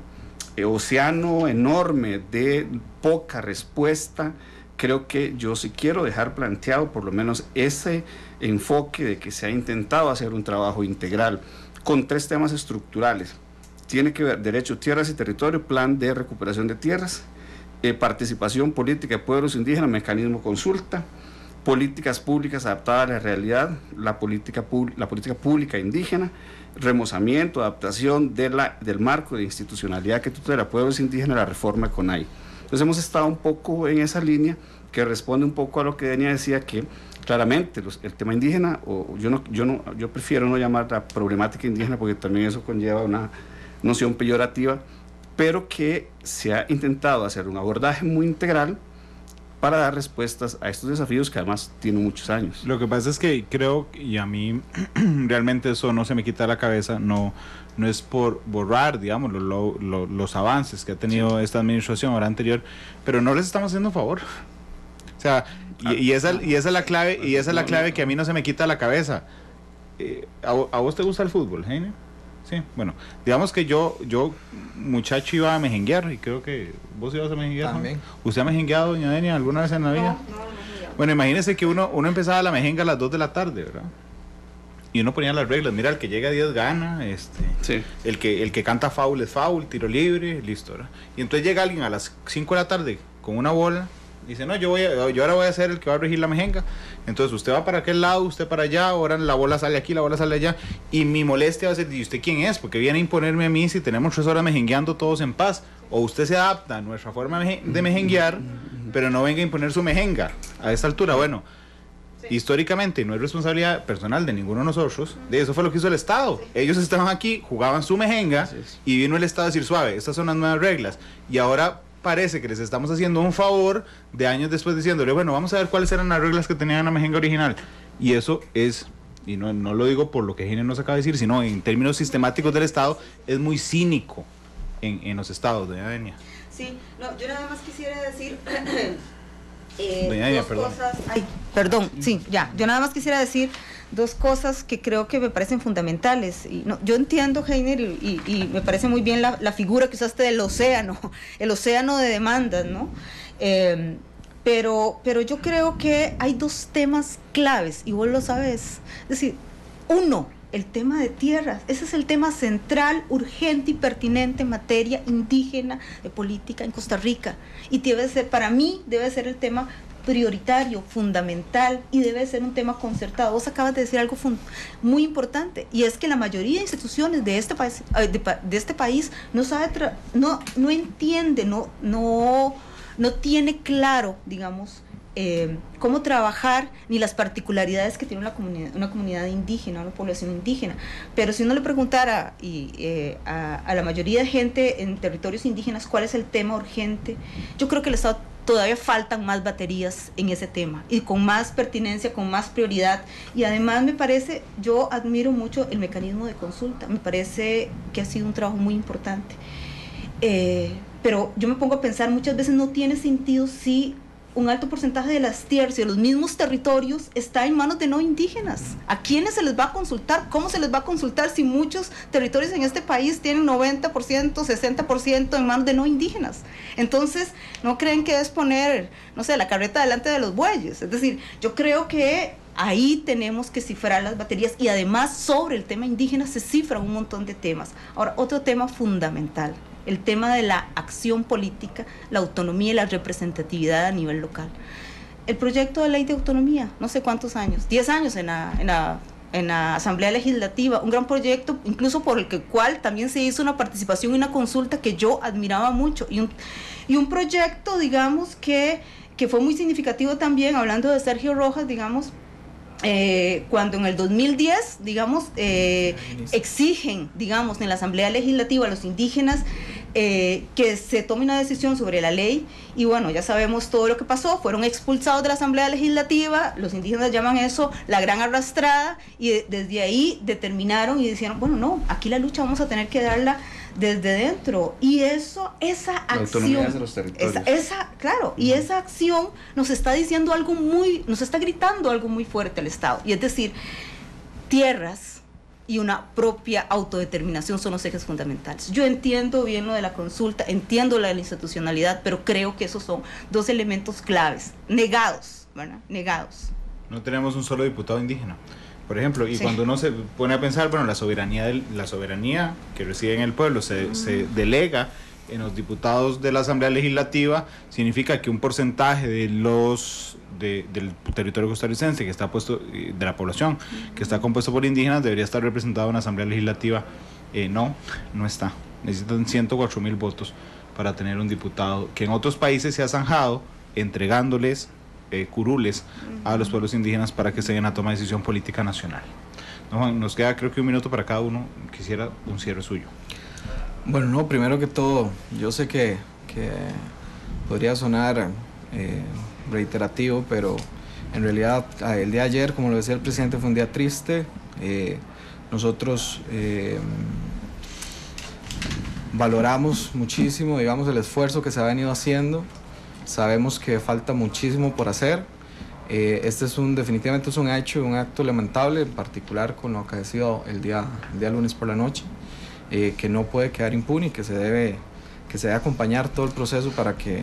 océano enorme de poca respuesta, creo que yo sí quiero dejar planteado por lo menos ese enfoque de que se ha intentado hacer un trabajo integral con 3 temas estructurales. Tiene que ver derecho, tierras y territorio, plan de recuperación de tierras, participación política de pueblos indígenas, mecanismo consulta, políticas públicas adaptadas a la realidad, la política pública indígena, remozamiento, adaptación del marco de institucionalidad que tutela a pueblos indígenas, la reforma CONAI. Entonces hemos estado un poco en esa línea que responde un poco a lo que Denia decía, que claramente el tema indígena, yo prefiero no llamar la problemática indígena porque también eso conlleva una noción peyorativa, pero que se ha intentado hacer un abordaje muy integral para dar respuestas a estos desafíos que además tienen muchos años. Lo que pasa es que creo, y a mí realmente eso no se me quita de la cabeza, no es por borrar, digamos, los avances que ha tenido esta administración ahora anterior, pero no les estamos haciendo un favor. O sea, y esa es la clave, y esa es la clave que a mí no se me quita de la cabeza. ¿A vos te gusta el fútbol, Heiner? Sí, bueno, digamos que yo muchacho iba a mejenguear, y creo que vos ibas a mejenguear también. ¿Usted ha mejengueado, doña Denia, alguna vez en la vida? No. Bueno, imagínese que uno empezaba la mejenga a las 2 de la tarde, ¿verdad? Y uno ponía las reglas, mira, el que llega a 10 gana, sí. el que canta foul es foul, tiro libre, listo, ¿verdad? Y entonces llega alguien a las 5 de la tarde con una bola, y dice, no, yo ahora voy a ser el que va a regir la mejenga. Entonces usted va para aquel lado, usted para allá, ahora la bola sale aquí, la bola sale allá, y mi molestia va a ser, ¿y usted quién es? Porque viene a imponerme a mí si tenemos 3 horas mejengueando todos en paz. O usted se adapta a nuestra forma de mejenguear, pero no venga a imponer su mejenga a esta altura. Bueno, históricamente no es responsabilidad personal de ninguno de nosotros, de eso fue lo que hizo el Estado. Ellos estaban aquí, jugaban su mejenga, y vino el Estado a decir, suave, estas son las nuevas reglas, y ahora parece que les estamos haciendo un favor de años después diciéndole, bueno, vamos a ver cuáles eran las reglas que tenían la mejenga original. Y eso es, y no lo digo por lo que Gine nos acaba de decir, sino en términos sistemáticos del Estado, es muy cínico en los estados, doña Denia. Sí, no, yo nada más quisiera decir doña Denia, perdón. Yo nada más quisiera decir 2 cosas que creo que me parecen fundamentales. Yo entiendo, Heiner, y me parece muy bien la figura que usaste del océano, el océano de demandas, ¿no? Pero yo creo que hay 2 temas claves, y vos lo sabes. Es decir, 1, el tema de tierras. Ese es el tema central, urgente y pertinente en materia indígena de política en Costa Rica. Y para mí debe ser el tema prioritario, fundamental, y debe ser un tema concertado. Vos acabas de decir algo muy importante, y es que la mayoría de instituciones de este país no sabe, no entiende, no tiene claro, digamos, cómo trabajar, ni las particularidades que tiene una comunidad indígena, una población indígena. Pero si uno le preguntara a la mayoría de gente en territorios indígenas cuál es el tema urgente, yo creo que el Estado todavía faltan más baterías en ese tema, y con más pertinencia, con más prioridad. Y además me parece, yo admiro mucho el mecanismo de consulta, me parece que ha sido un trabajo muy importante. Pero yo me pongo a pensar, muchas veces no tiene sentido si un alto porcentaje de las tierras y de los mismos territorios está en manos de no indígenas. ¿A quiénes se les va a consultar? ¿Cómo se les va a consultar si muchos territorios en este país tienen 90%, 60% en manos de no indígenas? Entonces, ¿no creen que es poner, no sé, la carreta delante de los bueyes? Es decir, yo creo que ahí tenemos que cifrar las baterías, y además sobre el tema indígena se cifran un montón de temas. Ahora, otro tema fundamental, el tema de la acción política, la autonomía y la representatividad a nivel local. El proyecto de ley de autonomía, no sé cuántos años, 10 años en la Asamblea Legislativa, un gran proyecto, incluso por el cual también se hizo una participación y una consulta que yo admiraba mucho, y un proyecto, digamos, que fue muy significativo también, hablando de Sergio Rojas, digamos, cuando en el 2010, digamos, exigen, digamos, en la Asamblea Legislativa a los indígenas que se tome una decisión sobre la ley, y bueno, ya sabemos todo lo que pasó, fueron expulsados de la Asamblea Legislativa, los indígenas llaman eso la gran arrastrada, y desde ahí determinaron y dijeron, bueno, no, aquí la lucha vamos a tener que darla desde dentro, y esa acción, de los territorios. Claro, y esa acción nos está diciendo algo nos está gritando algo muy fuerte al Estado, y es decir, tierras y una propia autodeterminación son los ejes fundamentales. Yo entiendo bien lo de la consulta, entiendo la de la institucionalidad, pero creo que esos son dos elementos claves, negados, ¿verdad? Negados. No tenemos un solo diputado indígena, por ejemplo, y cuando uno se pone a pensar, bueno, la soberanía que reside en el pueblo se delega en los diputados de la Asamblea Legislativa, significa que un porcentaje del territorio costarricense que está puesto, de la población que está compuesto por indígenas, debería estar representado en la Asamblea Legislativa. No está. Necesitan 104,000 votos para tener un diputado, que en otros países se ha zanjado entregándoles curules a los pueblos indígenas para que se den a toma de decisión política nacional. Nos queda creo que 1 minuto para cada uno. Quisiera un cierre suyo. Bueno, no, primero que todo, yo sé que podría sonar reiterativo, pero en realidad el día de ayer, como lo decía el presidente, fue un día triste. Nosotros valoramos muchísimo, digamos, el esfuerzo que se ha venido haciendo. Sabemos que falta muchísimo por hacer. Definitivamente es un acto lamentable, en particular con lo acaecido el día lunes por la noche, que no puede quedar impune y que se debe acompañar todo el proceso para que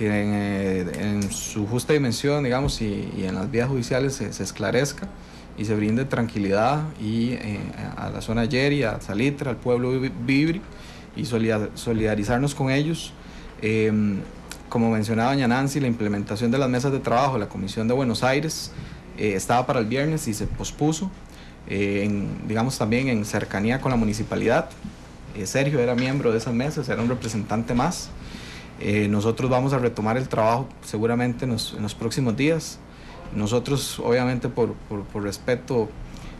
en su justa dimensión, digamos, y en las vías judiciales se esclarezca y se brinde tranquilidad a la zona Yeri, a Salitre, al pueblo Bibri, y solidarizarnos con ellos. Como mencionaba doña Nancy, la implementación de las mesas de trabajo de la Comisión de Buenos Aires estaba para el viernes y se pospuso, digamos, también en cercanía con la municipalidad. Sergio era miembro de esas mesas, era un representante más. Nosotros vamos a retomar el trabajo seguramente en los próximos días. Nosotros, obviamente, por respeto,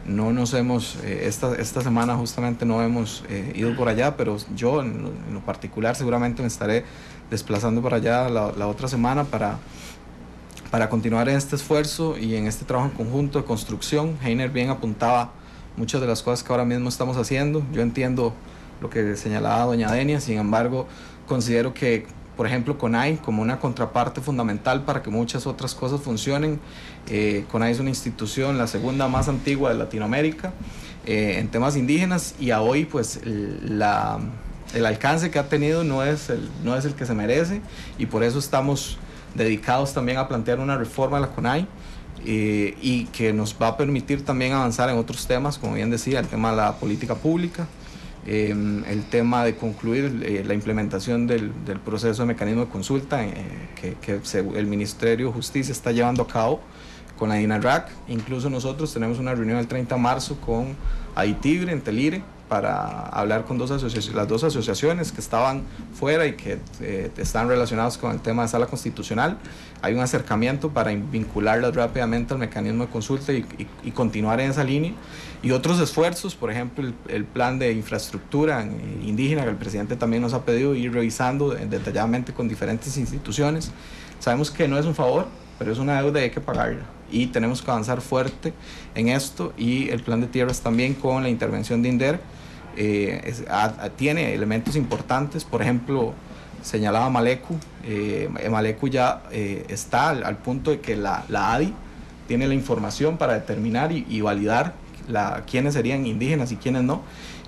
no nos hemos, esta semana justamente no hemos ido por allá, pero yo en lo particular seguramente me estaré desplazando para allá la otra semana para continuar en este esfuerzo y en este trabajo en conjunto de construcción. Heiner bien apuntaba muchas de las cosas que ahora mismo estamos haciendo. Yo entiendo lo que señalaba doña Denia, sin embargo, considero que, por ejemplo, CONAI como una contraparte fundamental para que muchas otras cosas funcionen. CONAI es una institución, la segunda más antigua de Latinoamérica en temas indígenas, y a hoy pues el alcance que ha tenido no es el que se merece, y por eso estamos dedicados también a plantear una reforma de la CONAI y que nos va a permitir también avanzar en otros temas, como bien decía, el tema de la política pública. el tema de concluir la implementación del proceso de mecanismo de consulta que el Ministerio de Justicia está llevando a cabo con la DINARAC. Incluso nosotros tenemos una reunión el 30 de marzo con AITIGRE en Telire para hablar con las dos asociaciones que estaban fuera y que están relacionadas con el tema de sala constitucional. Hay un acercamiento para vincularlas rápidamente al mecanismo de consulta y continuar en esa línea. Y otros esfuerzos, por ejemplo, el plan de infraestructura indígena que el presidente también nos ha pedido ir revisando detalladamente con diferentes instituciones. Sabemos que no es un favor, pero es una deuda y hay que pagarla. Y tenemos que avanzar fuerte en esto, y el plan de tierras también con la intervención de INDER tiene elementos importantes. Por ejemplo, señalaba Malecu, Malecu ya está al punto de que la ADI tiene la información para determinar y validar quiénes serían indígenas y quiénes no,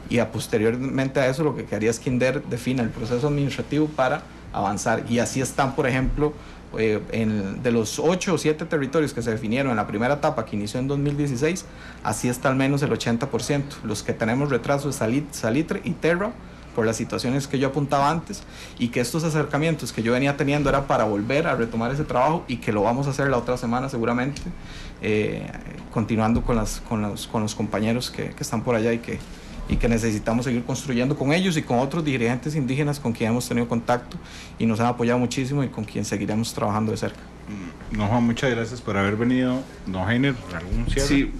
y posteriormente a eso lo que haría es que INDER defina el proceso administrativo para avanzar. Y así están, por ejemplo, de los 8 o 7 territorios que se definieron en la primera etapa que inició en 2016, así está al menos el 80%. Los que tenemos retraso es Salitre y Terra, por las situaciones que yo apuntaba antes, y que estos acercamientos que yo venía teniendo era para volver a retomar ese trabajo, y que lo vamos a hacer la otra semana seguramente, continuando con los compañeros que están por allá y que necesitamos seguir construyendo con ellos y con otros dirigentes indígenas con quien hemos tenido contacto y nos han apoyado muchísimo y con quien seguiremos trabajando de cerca. No, Juan, muchas gracias por haber venido. Don Heiner, ¿algún cierre? Sí,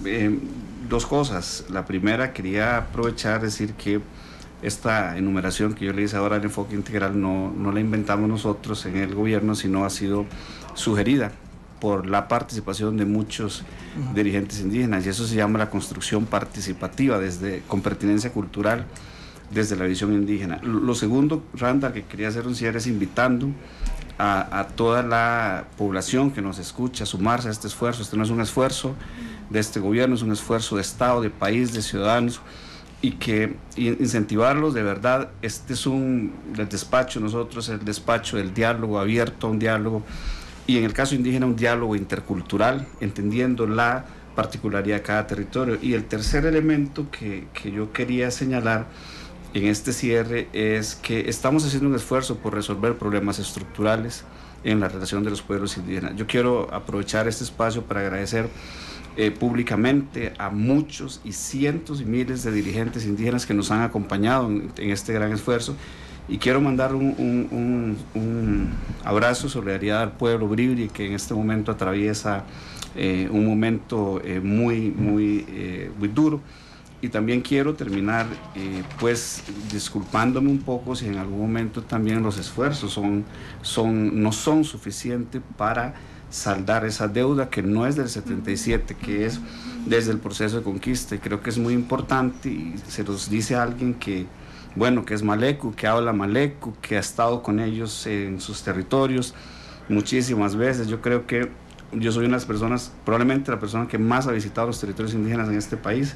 dos cosas. La primera, quería aprovechar decir que esta enumeración que yo le hice ahora del enfoque integral no la inventamos nosotros en el gobierno, sino ha sido sugerida por la participación de muchos dirigentes indígenas, y eso se llama la construcción participativa con pertinencia cultural desde la visión indígena. Lo segundo, Randa, que quería hacer un cierre es invitando a toda la población que nos escucha a sumarse a este esfuerzo. Este no es un esfuerzo de este gobierno, es un esfuerzo de Estado, de país, de ciudadanos, y que incentivarlos de verdad. Este es del despacho, nosotros el despacho del diálogo abierto, a un diálogo, y en el caso indígena un diálogo intercultural, entendiendo la particularidad de cada territorio. Y el tercer elemento que yo quería señalar en este cierre es que estamos haciendo un esfuerzo por resolver problemas estructurales en la relación de los pueblos indígenas. Yo quiero aprovechar este espacio para agradecer públicamente a muchos y cientos y miles de dirigentes indígenas que nos han acompañado en este gran esfuerzo, y quiero mandar un abrazo de solidaridad al pueblo bribri, que en este momento atraviesa un momento muy duro. Y también quiero terminar pues disculpándome un poco si en algún momento también los esfuerzos no son suficientes para saldar esa deuda que no es del 77, que es desde el proceso de conquista. Y creo que es muy importante, y se los dice a alguien que es Malecu, que habla Malecu, que ha estado con ellos en sus territorios muchísimas veces. Yo creo que yo soy una de las personas, probablemente la persona que más ha visitado los territorios indígenas en este país,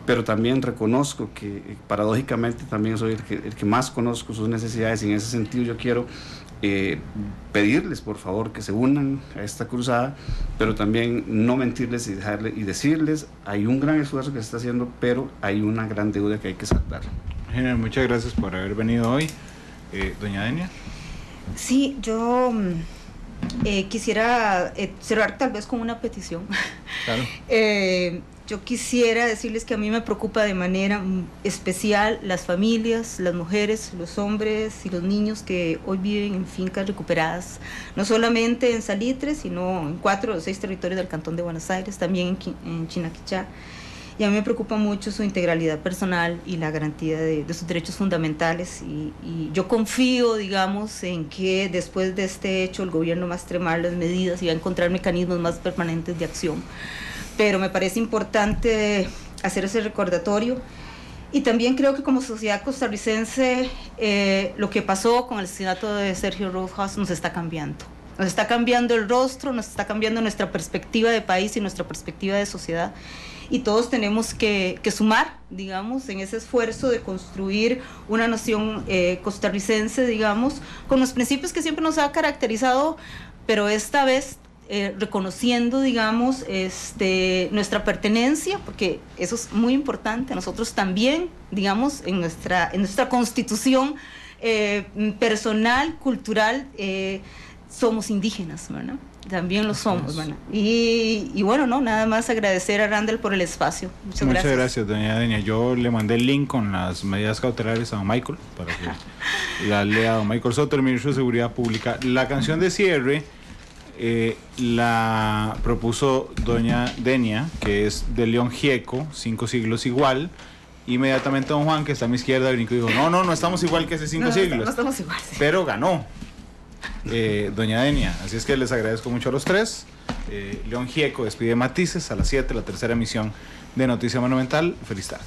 pero también reconozco que paradójicamente también soy el que más conozco sus necesidades, y en ese sentido yo quiero pedirles por favor que se unan a esta cruzada, pero también no mentirles y decirles, hay un gran esfuerzo que se está haciendo, pero hay una gran deuda que hay que saldar. Muchas gracias por haber venido hoy. Doña Denia. Sí, yo quisiera cerrar tal vez con una petición. Claro. Yo quisiera decirles que a mí me preocupa de manera especial las familias, las mujeres, los hombres y los niños que hoy viven en fincas recuperadas, no solamente en Salitre, sino en 4 o 6 territorios del Cantón de Buenos Aires, también en Chinaquichá. Y a mí me preocupa mucho su integralidad personal y la garantía de sus derechos fundamentales, y yo confío, digamos, en que después de este hecho el gobierno va a extremar las medidas y va a encontrar mecanismos más permanentes de acción. Pero me parece importante hacer ese recordatorio, y también creo que como sociedad costarricense lo que pasó con el asesinato de Sergio Rojas nos está cambiando. Nos está cambiando el rostro, nos está cambiando nuestra perspectiva de país y nuestra perspectiva de sociedad. Y todos tenemos que sumar, digamos, en ese esfuerzo de construir una nación costarricense, digamos, con los principios que siempre nos ha caracterizado, pero esta vez reconociendo, digamos, nuestra pertenencia, porque eso es muy importante. Nosotros también, digamos, en nuestra constitución personal, cultural, somos indígenas, ¿verdad? También lo somos, ¿verdad? Y bueno, no, nada más agradecer a Randall por el espacio. Muchas gracias, doña Denia. Yo le mandé el link con las medidas cautelares a don Michael para que la lea don Michael Soto, el ministro de Seguridad Pública. La canción de cierre la propuso doña Denia, que es de León Gieco, 5 siglos igual. Inmediatamente don Juan, que está a mi izquierda, brincó y dijo, no estamos igual que hace 5 siglos. No estamos igual. Sí. Pero ganó doña Denia. Así es que les agradezco mucho a los tres. León Gieco despide Matices a las 7, la tercera emisión de Noticia Monumental. Feliz tarde.